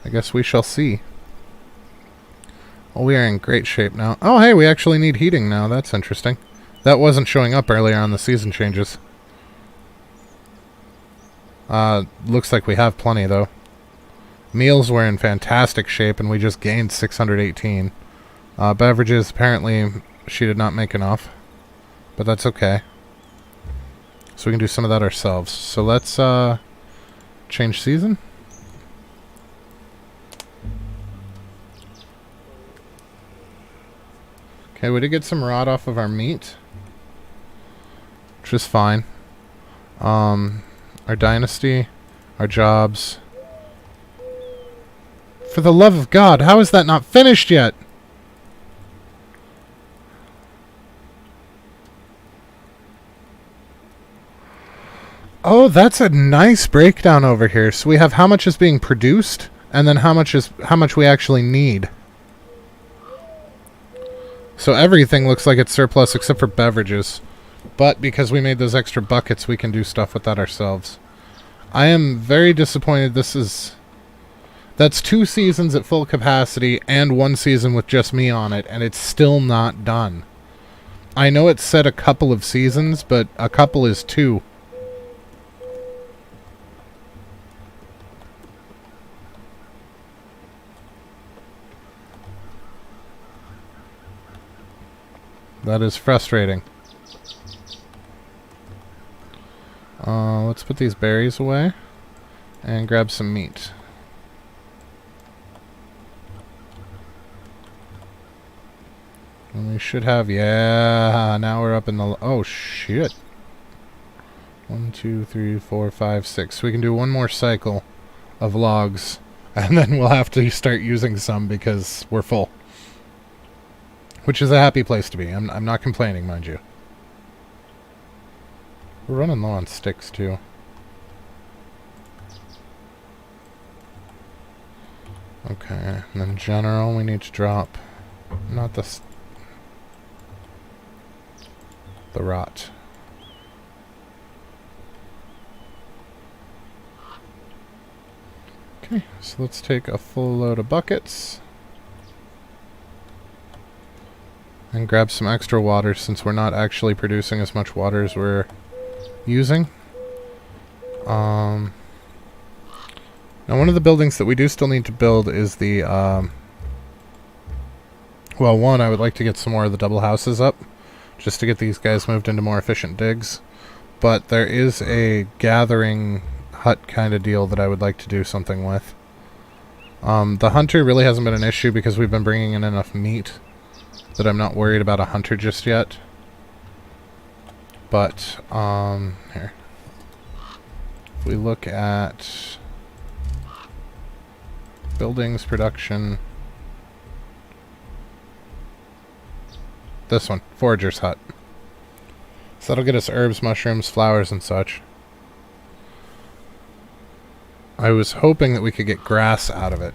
I guess we shall see. Well, we are in great shape now. Oh, hey, we actually need heating now. That's interesting. That wasn't showing up earlier on the season changes. Looks like we have plenty, though. Meals were in fantastic shape, and we just gained 618. Beverages, apparently, she did not make enough. But that's okay. So we can do some of that ourselves. So let's change season. Okay, we did get some rot off of our meat, which is fine. Our dynasty, our jobs. For the love of God, how is that not finished yet? Oh, that's a nice breakdown over here. So we have how much is being produced, and then how much we actually need. So everything looks like it's surplus except for beverages. But because we made those extra buckets, we can do stuff with that ourselves. I am very disappointed. That's 2 seasons at full capacity and 1 season with just me on it, and it's still not done. I know it said a couple of seasons, but a couple is 2. That is frustrating. Let's put these berries away and grab some meat. And we should have, yeah, now we're up in the, oh shit. 1, 2, 3, 4, 5, 6. So we can do one more cycle of logs, and then we'll have to start using some because we're full. Which is a happy place to be. I'm not complaining, mind you. We're running low on sticks, too. Okay, and then general, we need to drop, not the rot. Okay, so let's take a full load of buckets. And grab some extra water since we're not actually producing as much water as we're using. Now one of the buildings that we do still need to build is the, well, one, I would like to get some more of the double houses up, just to get these guys moved into more efficient digs. But there is a gathering hut kind of deal that I would like to do something with. The hunter really hasn't been an issue because we've been bringing in enough meat that I'm not worried about a hunter just yet. But, here. If we look at buildings, production, this one, forager's hut. So that'll get us herbs, mushrooms, flowers, and such. I was hoping that we could get grass out of it.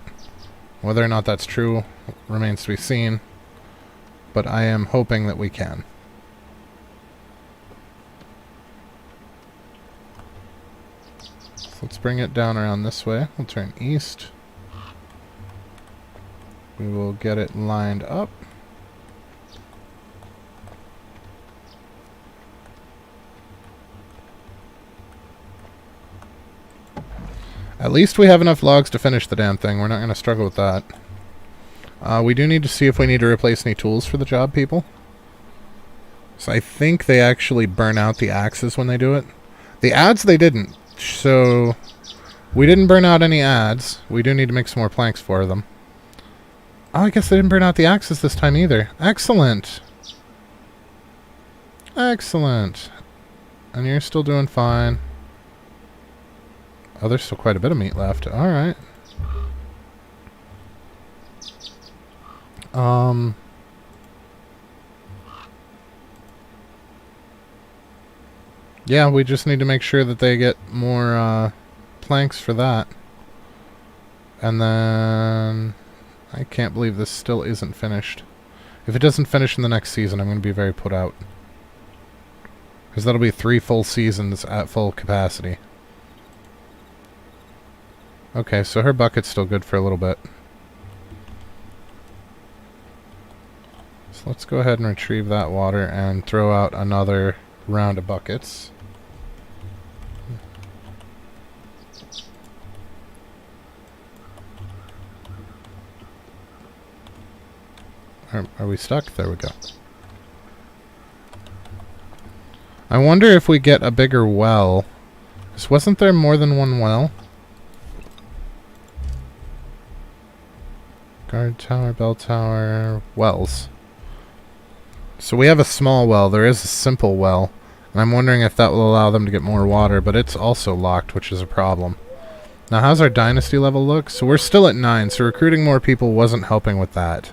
Whether or not that's true remains to be seen. But I am hoping that we can. So let's bring it down around this way. We'll turn east. We will get it lined up. At least we have enough logs to finish the damn thing. We're not going to struggle with that. We do need to see if we need to replace any tools for the job, people. So I think they actually burn out the axes when they do it. The adze they didn't. So we didn't burn out any adze. We do need to make some more planks for them. Oh, I guess they didn't burn out the axes this time either. Excellent. Excellent. And you're still doing fine. Oh, there's still quite a bit of meat left. Alright. Yeah, we just need to make sure that they get more planks for that. And then I can't believe this still isn't finished. If it doesn't finish in the next season, I'm going to be very put out. Because that'll be 3 full seasons at full capacity. Okay, so her bucket's still good for a little bit. So let's go ahead and retrieve that water and throw out another round of buckets. Are we stuck? There we go. I wonder if we get a bigger well. Because wasn't there more than one well? Guard tower, bell tower, wells. So we have a small well. There is a simple well. And I'm wondering if that will allow them to get more water, but it's also locked, which is a problem. Now, how's our dynasty level look? So we're still at 9, so recruiting more people wasn't helping with that.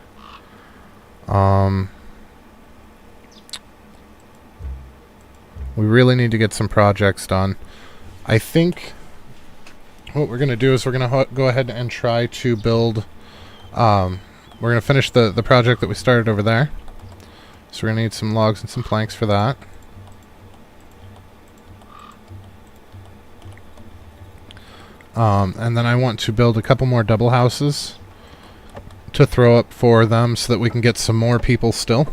We really need to get some projects done. I think what we're going to do is we're going to go ahead and try to build... we're going to finish the project that we started over there. So we're going to need some logs and some planks for that. And then I want to build a couple more double houses to throw up for them so that we can get some more people still.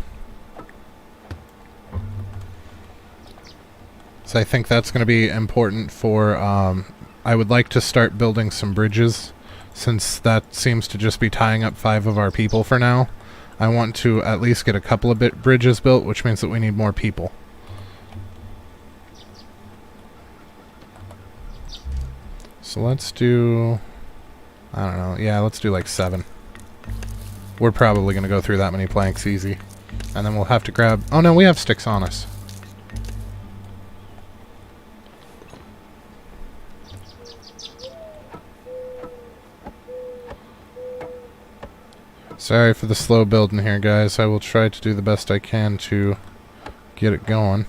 So I think that's going to be important for... I would like to start building some bridges, since that seems to just be tying up 5 of our people for now. I want to at least get a couple of bridges built, which means that we need more people. So let's do... I don't know. Yeah, let's do like 7. We're probably going to go through that many planks easy. And then we'll have to grab... Oh no, we have sticks on us. Sorry for the slow building here, guys. I will try to do the best I can to get it going.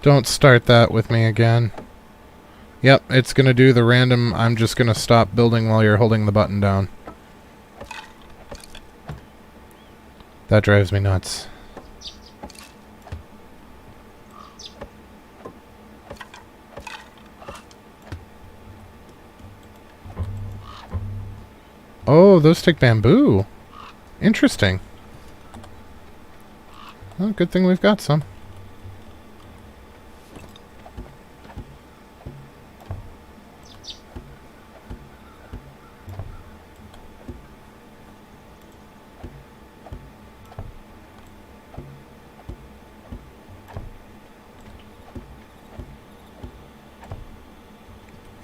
Don't start that with me again. Yep, it's gonna do the random, I'm just gonna stop building while you're holding the button down. That drives me nuts. Oh, those take bamboo. Interesting. Well, good thing we've got some.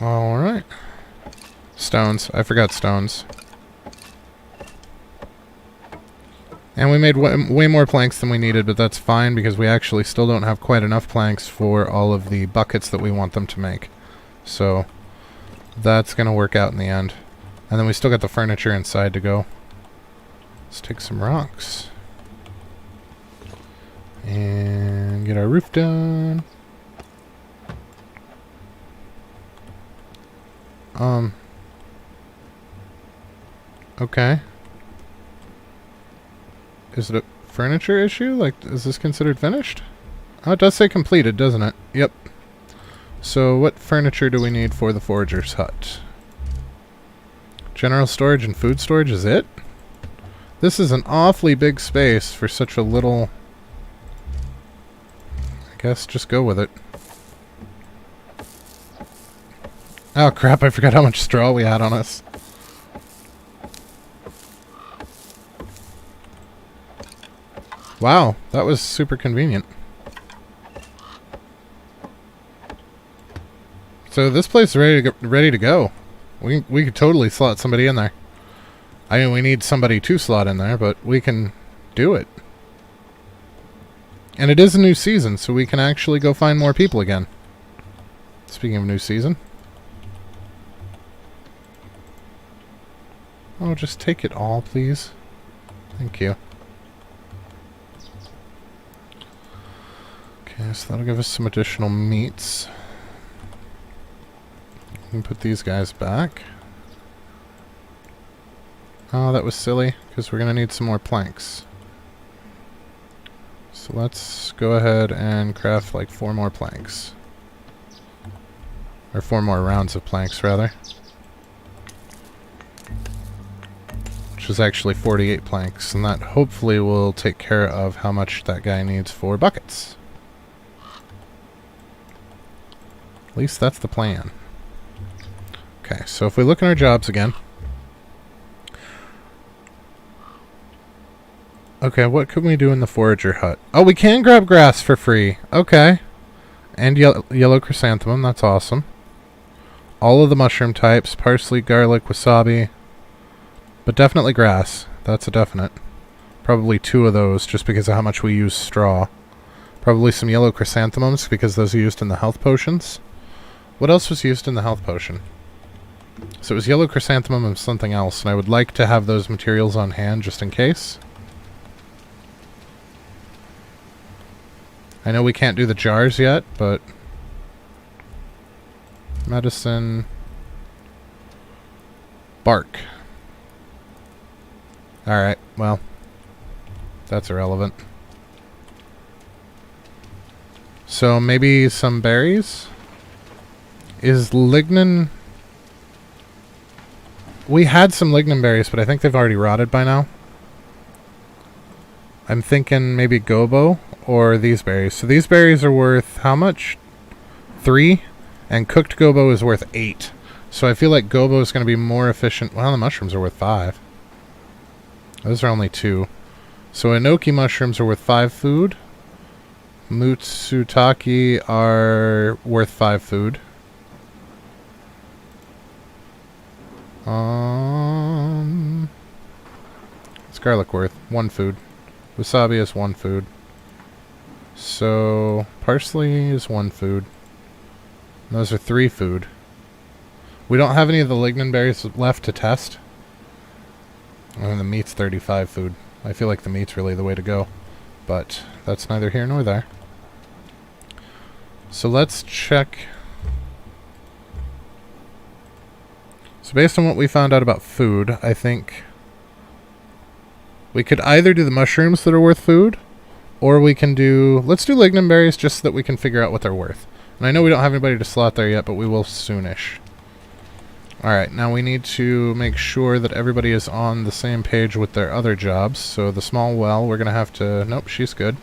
Alright. Stones. I forgot stones. And we made way more planks than we needed, but that's fine because we actually still don't have quite enough planks for all of the buckets that we want them to make. So that's going to work out in the end. And then we still got the furniture inside to go. Let's take some rocks. And get our roof done. Okay. Is it a furniture issue? Like, is this considered finished? Oh, it does say completed, doesn't it? Yep. So, what furniture do we need for the forager's hut? General storage and food storage is it? This is an awfully big space for such a little... I guess just go with it. Oh crap, I forgot how much straw we had on us. Wow, that was super convenient. So this place is ready to go. We could totally slot somebody in there. I mean, we need somebody to slot in there, but we can do it. And it is a new season, so we can actually go find more people again. Speaking of new season. Oh, just take it all, please. Thank you. Okay, so that'll give us some additional meats. We can put these guys back. Oh, that was silly, because we're going to need some more planks. So let's go ahead and craft like 4 more planks. Or 4 more rounds of planks, rather. Which is actually 48 planks, and that hopefully will take care of how much that guy needs for buckets. At least that's the plan. Okay, so if we look in our jobs again. Okay, what can we do in the forager hut? Oh, we can grab grass for free. Okay. And yellow chrysanthemum, that's awesome. All of the mushroom types, parsley, garlic, wasabi. But definitely grass. That's a definite. Probably 2 of those, just because of how much we use straw. Probably some yellow chrysanthemums, because those are used in the health potions. What else was used in the health potion? So it was yellow chrysanthemum and something else, and I would like to have those materials on hand, just in case. I know we can't do the jars yet, but... medicine... bark. Alright, well, that's irrelevant. So maybe some berries? Is lignin... We had some lignin berries, but I think they've already rotted by now. I'm thinking maybe gobo or these berries. So these berries are worth how much? 3? And cooked gobo is worth 8. So I feel like gobo is going to be more efficient. Well, the mushrooms are worth 5. Those are only 2. So enoki mushrooms are worth 5 food. Mutsutaki are worth 5 food. What's garlic worth? 1 food. Wasabi is 1 food. So parsley is 1 food. And those are 3 food. We don't have any of the lignin berries left to test. And the meat's 35 food. I feel like the meat's really the way to go. But that's neither here nor there. So let's check. So based on what we found out about food, I think we could either do the mushrooms that are worth food, or we can do... Let's do lignin berries just so that we can figure out what they're worth. And I know we don't have anybody to slot there yet, but we will soonish. Alright, now we need to make sure that everybody is on the same page with their other jobs. So the small well, we're going to have to... Nope, she's good.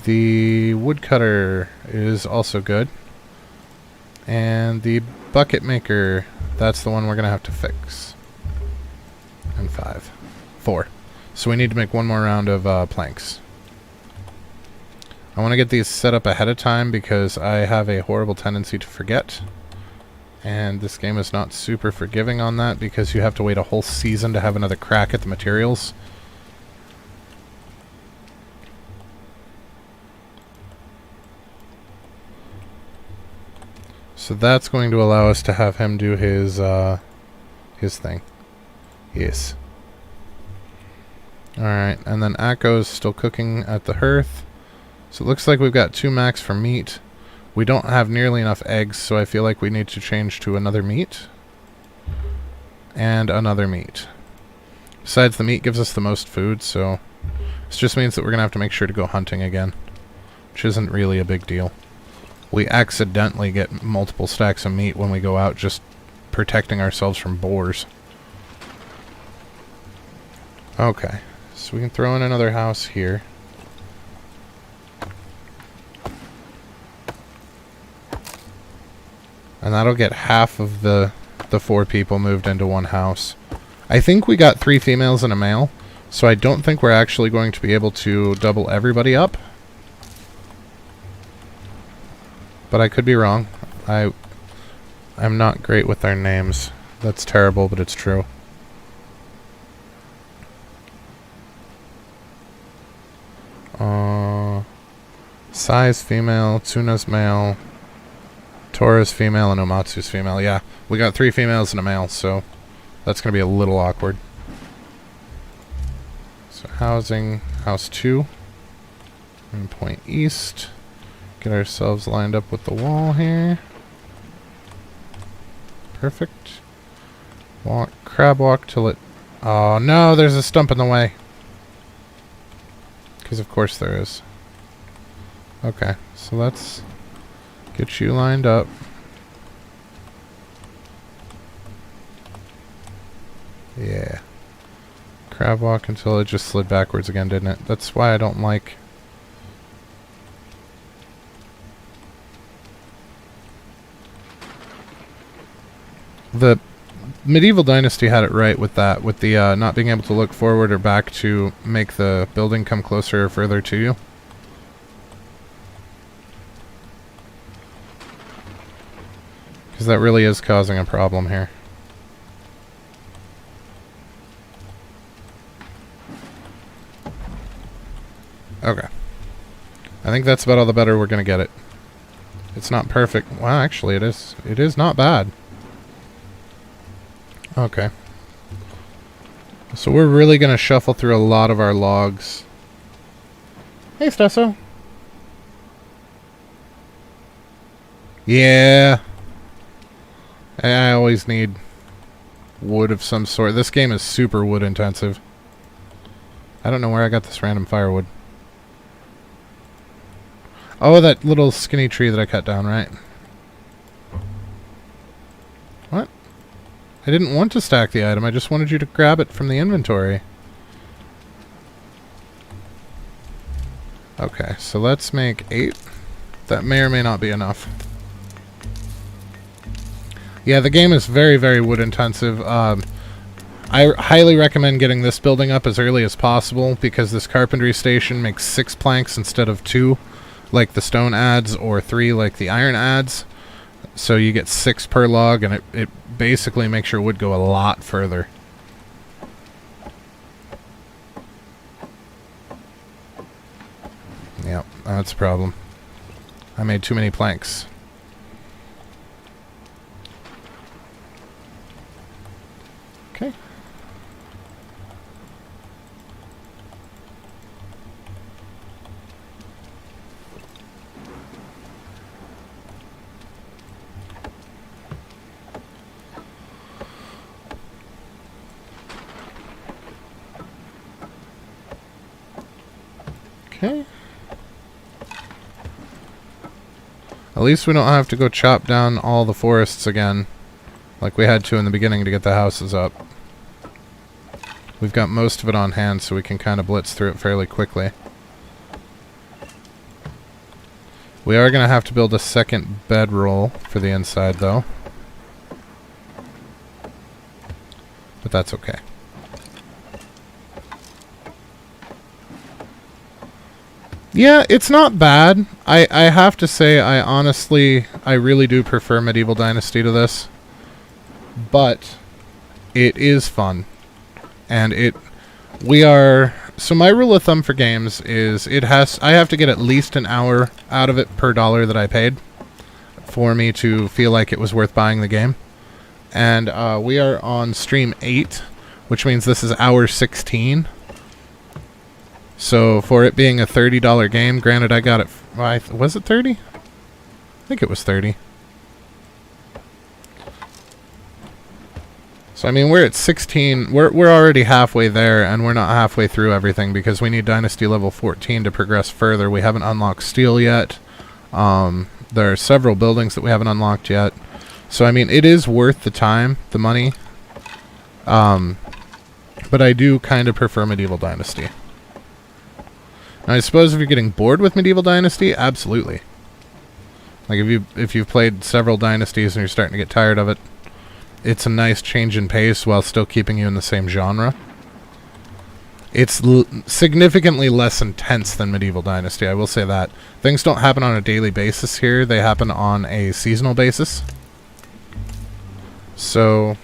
The woodcutter is also good. And the bucket maker, that's the one we're going to have to fix. And 5. 4. So we need to make one more round of planks. I want to get these set up ahead of time because I have a horrible tendency to forget. And this game is not super forgiving on that because you have to wait a whole season to have another crack at the materials. So that's going to allow us to have him do his thing. Yes. Alright, and then Akko's still cooking at the hearth. So it looks like we've got 2 max for meat. We don't have nearly enough eggs, so I feel like we need to change to another meat. And another meat. Besides, the meat gives us the most food, so this just means that we're going to have to make sure to go hunting again. Which isn't really a big deal. We accidentally get multiple stacks of meat when we go out, just protecting ourselves from boars. Okay, so we can throw in another house here. And that'll get half of the 4 people moved into one house. I think we got 3 females and a male, so I don't think we're actually going to be able to double everybody up. But I could be wrong. I'm not great with their names. That's terrible, but it's true. Sai's female, Tsuna's male, Tora's female, and Omatsu's female. Yeah, we got 3 females and a male, so that's going to be a little awkward. So housing, house 2. And point east. Get ourselves lined up with the wall here. Perfect. Walk, crab walk till it... Oh no, there's a stump in the way. Because of course there is. Okay, so let's get you lined up. Yeah. Crab walk until it just slid backwards again, didn't it? That's why I don't like... The Medieval Dynasty had it right with that, with the not being able to look forward or back to make the building come closer or further to you. Because that really is causing a problem here. Okay. I think that's about all the better we're going to get it. It's not perfect. Well, actually, it is. It is not bad. Okay. So we're really going to shuffle through a lot of our logs. Hey, Stesso. Yeah. I always need wood of some sort. This game is super wood intensive. I don't know where I got this random firewood. Oh, that little skinny tree that I cut down, right? What? I didn't want to stack the item. I just wanted you to grab it from the inventory. Okay, so let's make 8. That may or may not be enough. Yeah, the game is very, very wood intensive. I highly recommend getting this building up as early as possible because this carpentry station makes 6 planks instead of 2 like the stone adds, or 3 like the iron adds. So you get 6 per log, and it basically makes your wood go a lot further. Yep, that's a problem. I made too many planks. Okay. Okay. At least we don't have to go chop down all the forests again, like we had to in the beginning to get the houses up. We've got most of it on hand, so we can kind of blitz through it fairly quickly. We are going to have to build a second bedroll for the inside, though. But that's okay. Yeah, it's not bad. I have to say, I really do prefer Medieval Dynasty to this. But it is fun. And so my rule of thumb for games is I have to get at least an hour out of it per dollar that I paid for me to feel like it was worth buying the game. And we are on stream 8, which means this is hour 16. So for it being a $30 game, granted I got it, was it 30? I think it was 30. So I mean, we're at 16, we're already halfway there, and we're not halfway through everything because we need Dynasty level 14 to progress further. We haven't unlocked steel yet. There are several buildings that we haven't unlocked yet. So I mean, it is worth the time, the money. But I do kind of prefer Medieval Dynasty. Now, I suppose if you're getting bored with Medieval Dynasty, absolutely. Like if you've played several dynasties and you're starting to get tired of it, it's a nice change in pace while still keeping you in the same genre. It's significantly less intense than Medieval Dynasty, I will say that. Things don't happen on a daily basis here, they happen on a seasonal basis. So,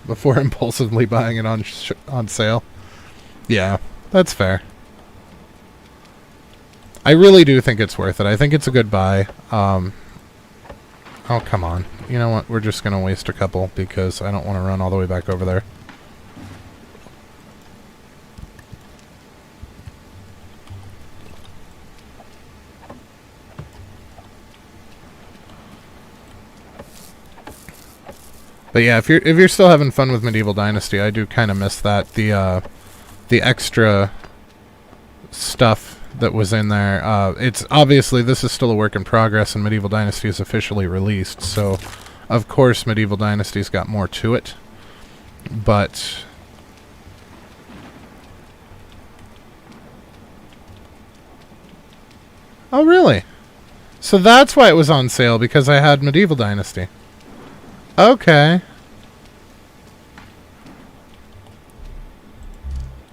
before impulsively buying it on sale. Yeah, that's fair. I really do think it's worth it. I think it's a good buy. Oh, come on. You know what? We're just going to waste a couple because I don't want to run all the way back over there. But yeah, if you're still having fun with Medieval Dynasty, I do kind of miss that. The extra stuff that was in there. It's obviously, this is still a work in progress and Medieval Dynasty is officially released, so of course Medieval Dynasty's got more to it, but oh really? So that's why it was on sale, because I had Medieval Dynasty. Okay.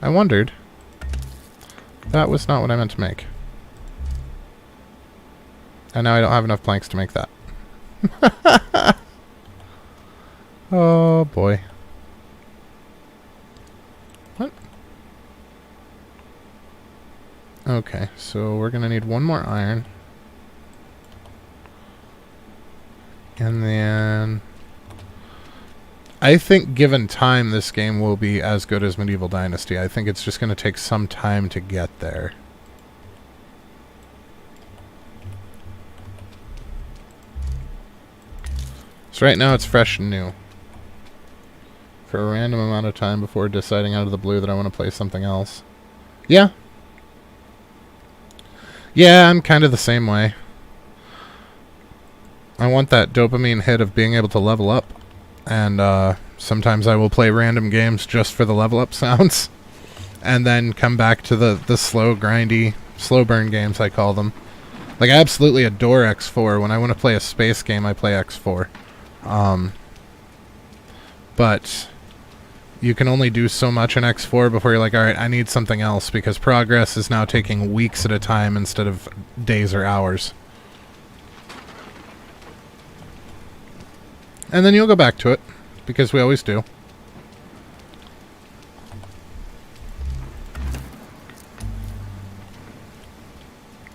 I wondered. That was not what I meant to make. And now I don't have enough planks to make that. Oh boy. What? Okay, so we're gonna need one more iron. And then I think given time this game will be as good as Medieval Dynasty. I think it's just going to take some time to get there. So right now it's fresh and new. for a random amount of time before deciding out of the blue that I want to play something else. Yeah. Yeah, I'm kind of the same way. I want that dopamine hit of being able to level up. And sometimes I will play random games just for the level up sounds. And then come back to the slow, grindy, slow burn games, I call them. Like, I absolutely adore X4. When I want to play a space game, I play X4. But you can only do so much in X4 before you're like, alright, I need something else, because progress is now taking weeks at a time instead of days or hours. And then you'll go back to it, because we always do.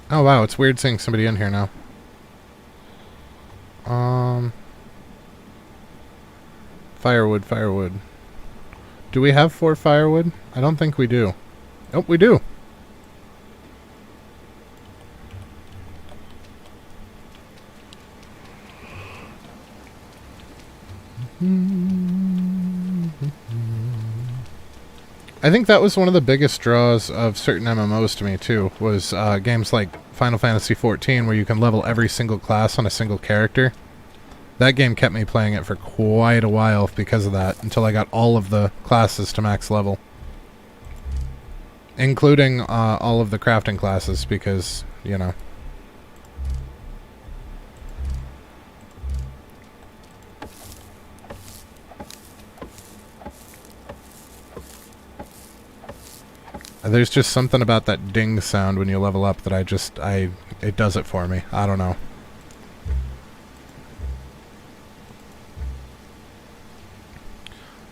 Oh wow, it's weird seeing somebody in here now. Firewood, firewood. Do we have 4 firewood? I don't think we do. Oh, we do! I think that was one of the biggest draws of certain MMOs to me, too, was games like Final Fantasy XIV, where you can level every single class on a single character. That game kept me playing it for quite a while because of that, until I got all of the classes to max level. Including all of the crafting classes, because, you know. There's just something about that ding sound when you level up that it does it for me. I don't know.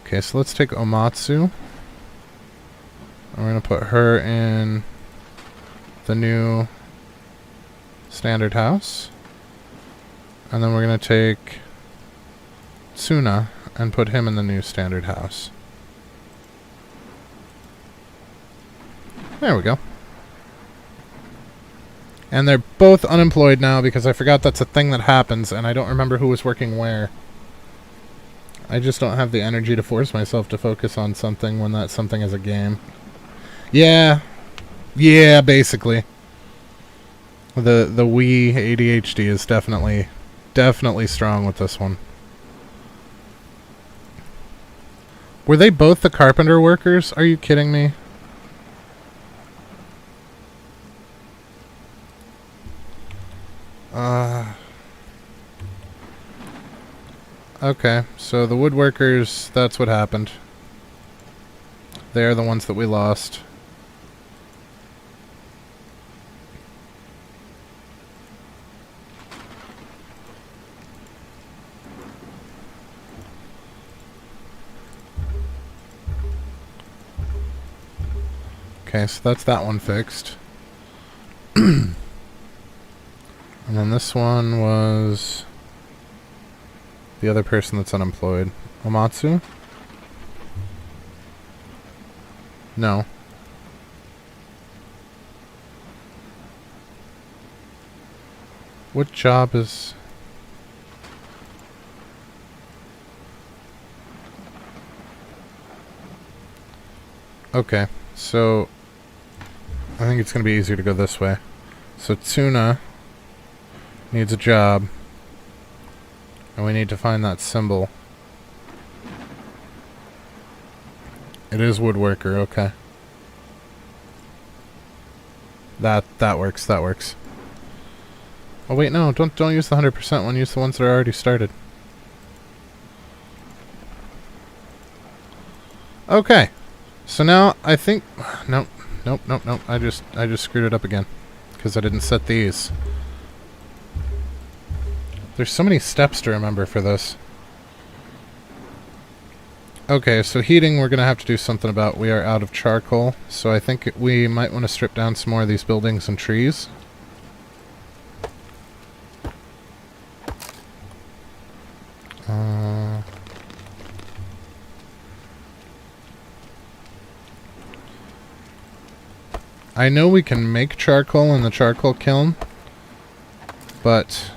Okay, so let's take Omatsu. I'm going to put her in the new standard house. And then we're going to take Tsuna and put him in the new standard house. There we go. And they're both unemployed now because I forgot that's a thing that happens and I don't remember who was working where. I just don't have the energy to force myself to focus on something when that something is a game. Yeah. Yeah, basically. The Wii ADHD is definitely strong with this one. Were they both the carpenter workers? Are you kidding me? Okay, so the woodworkers, that's what happened. They are the ones that we lost. Okay, so that's that one fixed. And then this one was the other person that's unemployed. Omatsu? No. What job is... Okay, so I think it's going to be easier to go this way. So Tsuna needs a job. And we need to find that symbol. It is woodworker, okay. That works, that works. Oh wait, no, don't use the 100% one, use the ones that are already started. Okay. So now I think nope. I just screwed it up again. Because I didn't set these. There's so many steps to remember for this. Okay, so heating we're going to have to do something about. We are out of charcoal, so I think we might want to strip down some more of these buildings and trees. I know we can make charcoal in the charcoal kiln, but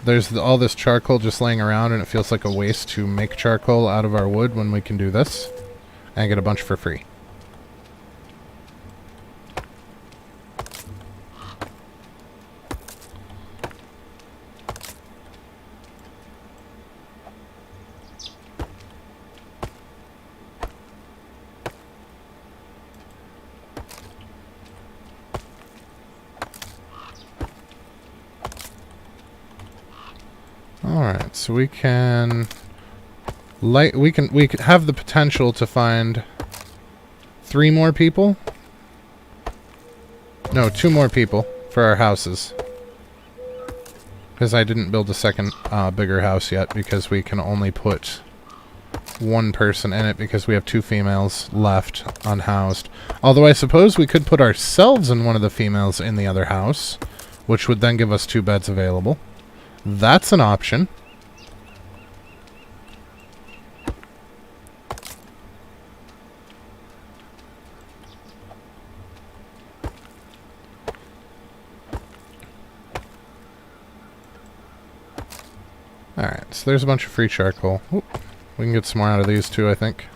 there's all this charcoal just laying around, and it feels like a waste to make charcoal out of our wood when we can do this and get a bunch for free. Alright, so we can we have the potential to find 3 more people. No, 2 more people for our houses. Because I didn't build a second bigger house yet, because we can only put 1 person in it because we have 2 females left unhoused. Although I suppose we could put ourselves and one of the females in the other house, which would then give us 2 beds available. That's an option. Alright, so there's a bunch of free charcoal. Oop, we can get some more out of these too, I think.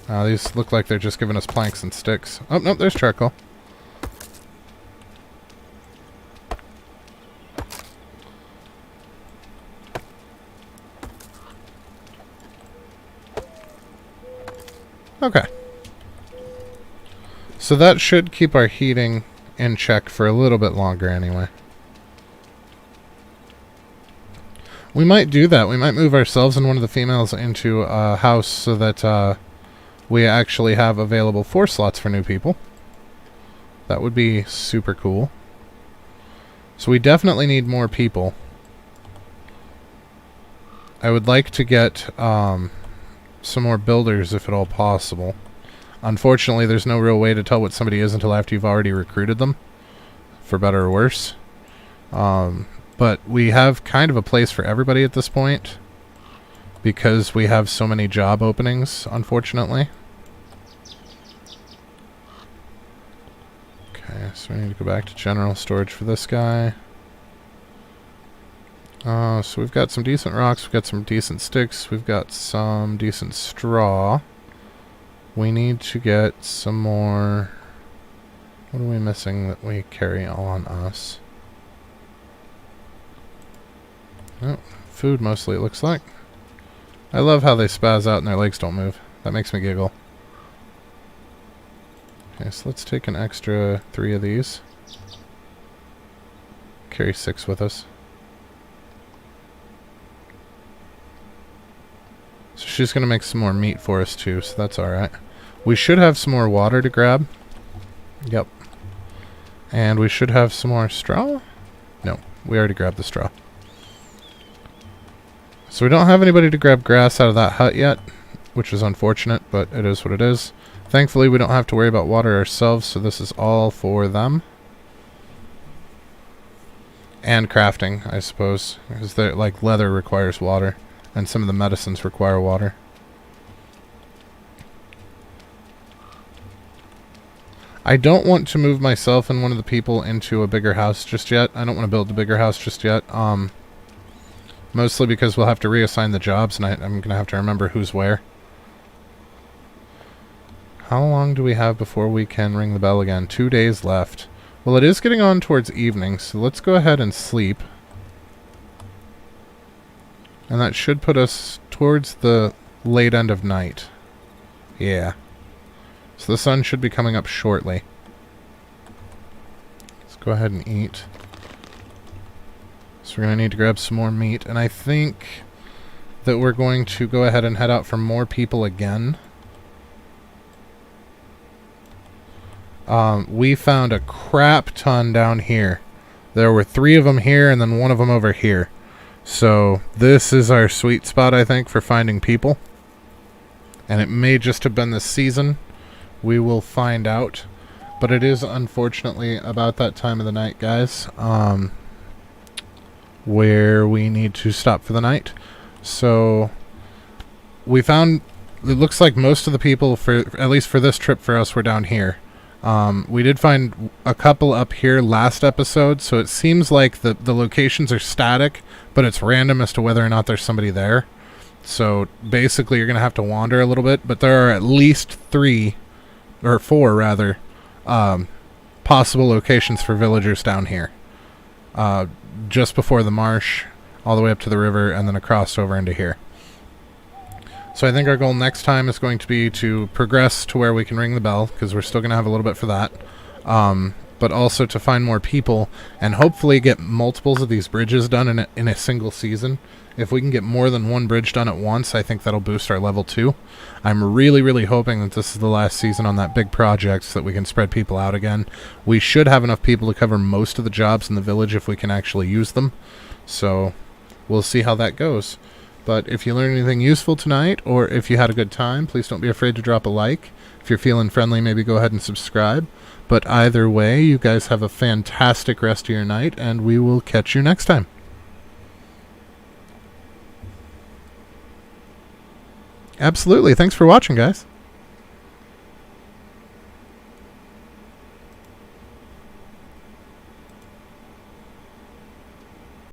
These look like they're just giving us planks and sticks. Oh, nope, there's charcoal. Okay. So that should keep our heating in check for a little bit longer anyway. We might do that. We might move ourselves and one of the females into a house so that we actually have available 4 slots for new people. That would be super cool. So we definitely need more people. I would like to get some more builders if at all possible. Unfortunately, there's no real way to tell what somebody is until after you've already recruited them, for better or worse. But we have kind of a place for everybody at this point, because we have so many job openings, unfortunately. Okay, so we need to go back to general storage for this guy. So we've got some decent rocks, we've got some decent sticks, we've got some decent straw. We need to get some more... What are we missing that we carry on us? Oh, food mostly, it looks like. I love how they spaz out and their legs don't move. That makes me giggle. Okay, so let's take an extra 3 of these. Carry 6 with us. So she's going to make some more meat for us too, so that's alright. We should have some more water to grab. Yep. And we should have some more straw? No, we already grabbed the straw. So we don't have anybody to grab grass out of that hut yet, which is unfortunate, but it is what it is. Thankfully, we don't have to worry about water ourselves, so this is all for them. And crafting, I suppose, because like leather requires water. And some of the medicines require water. I don't want to move myself and one of the people into a bigger house just yet. I don't want to build a bigger house just yet. Mostly because we'll have to reassign the jobs, and I'm going to have to remember who's where. How long do we have before we can ring the bell again? 2 days left. Well, it is getting on towards evening, so let's go ahead and sleep. And that should put us towards the late end of night. Yeah. So the sun should be coming up shortly. Let's go ahead and eat. So we're going to need to grab some more meat. And I think that we're going to go ahead and head out for more people again. We found a crap ton down here. There were 3 of them here and then 1 of them over here. So this is our sweet spot, I think, for finding people. And it may just have been this season. We will find out. But it is unfortunately about that time of the night, guys, where we need to stop for the night. So we found, it looks like most of the people, for at least for this trip for us, were down here. We did find a couple up here last episode, so it seems like the locations are static, but it's random as to whether or not there's somebody there. So basically you're going to have to wander a little bit, but there are at least 4 rather, possible locations for villagers down here. Just before the marsh, all the way up to the river, and then across over into here. So I think our goal next time is going to be to progress to where we can ring the bell, because we're still going to have a little bit for that. But also to find more people, and hopefully get multiples of these bridges done in a single season. If we can get more than one bridge done at once, I think that'll boost our level 2. I'm really, really hoping that this is the last season on that big project so that we can spread people out again. We should have enough people to cover most of the jobs in the village if we can actually use them. So we'll see how that goes. But if you learned anything useful tonight, or if you had a good time, please don't be afraid to drop a like. If you're feeling friendly, maybe go ahead and subscribe. But either way, you guys have a fantastic rest of your night, and we will catch you next time. Absolutely. Thanks for watching, guys.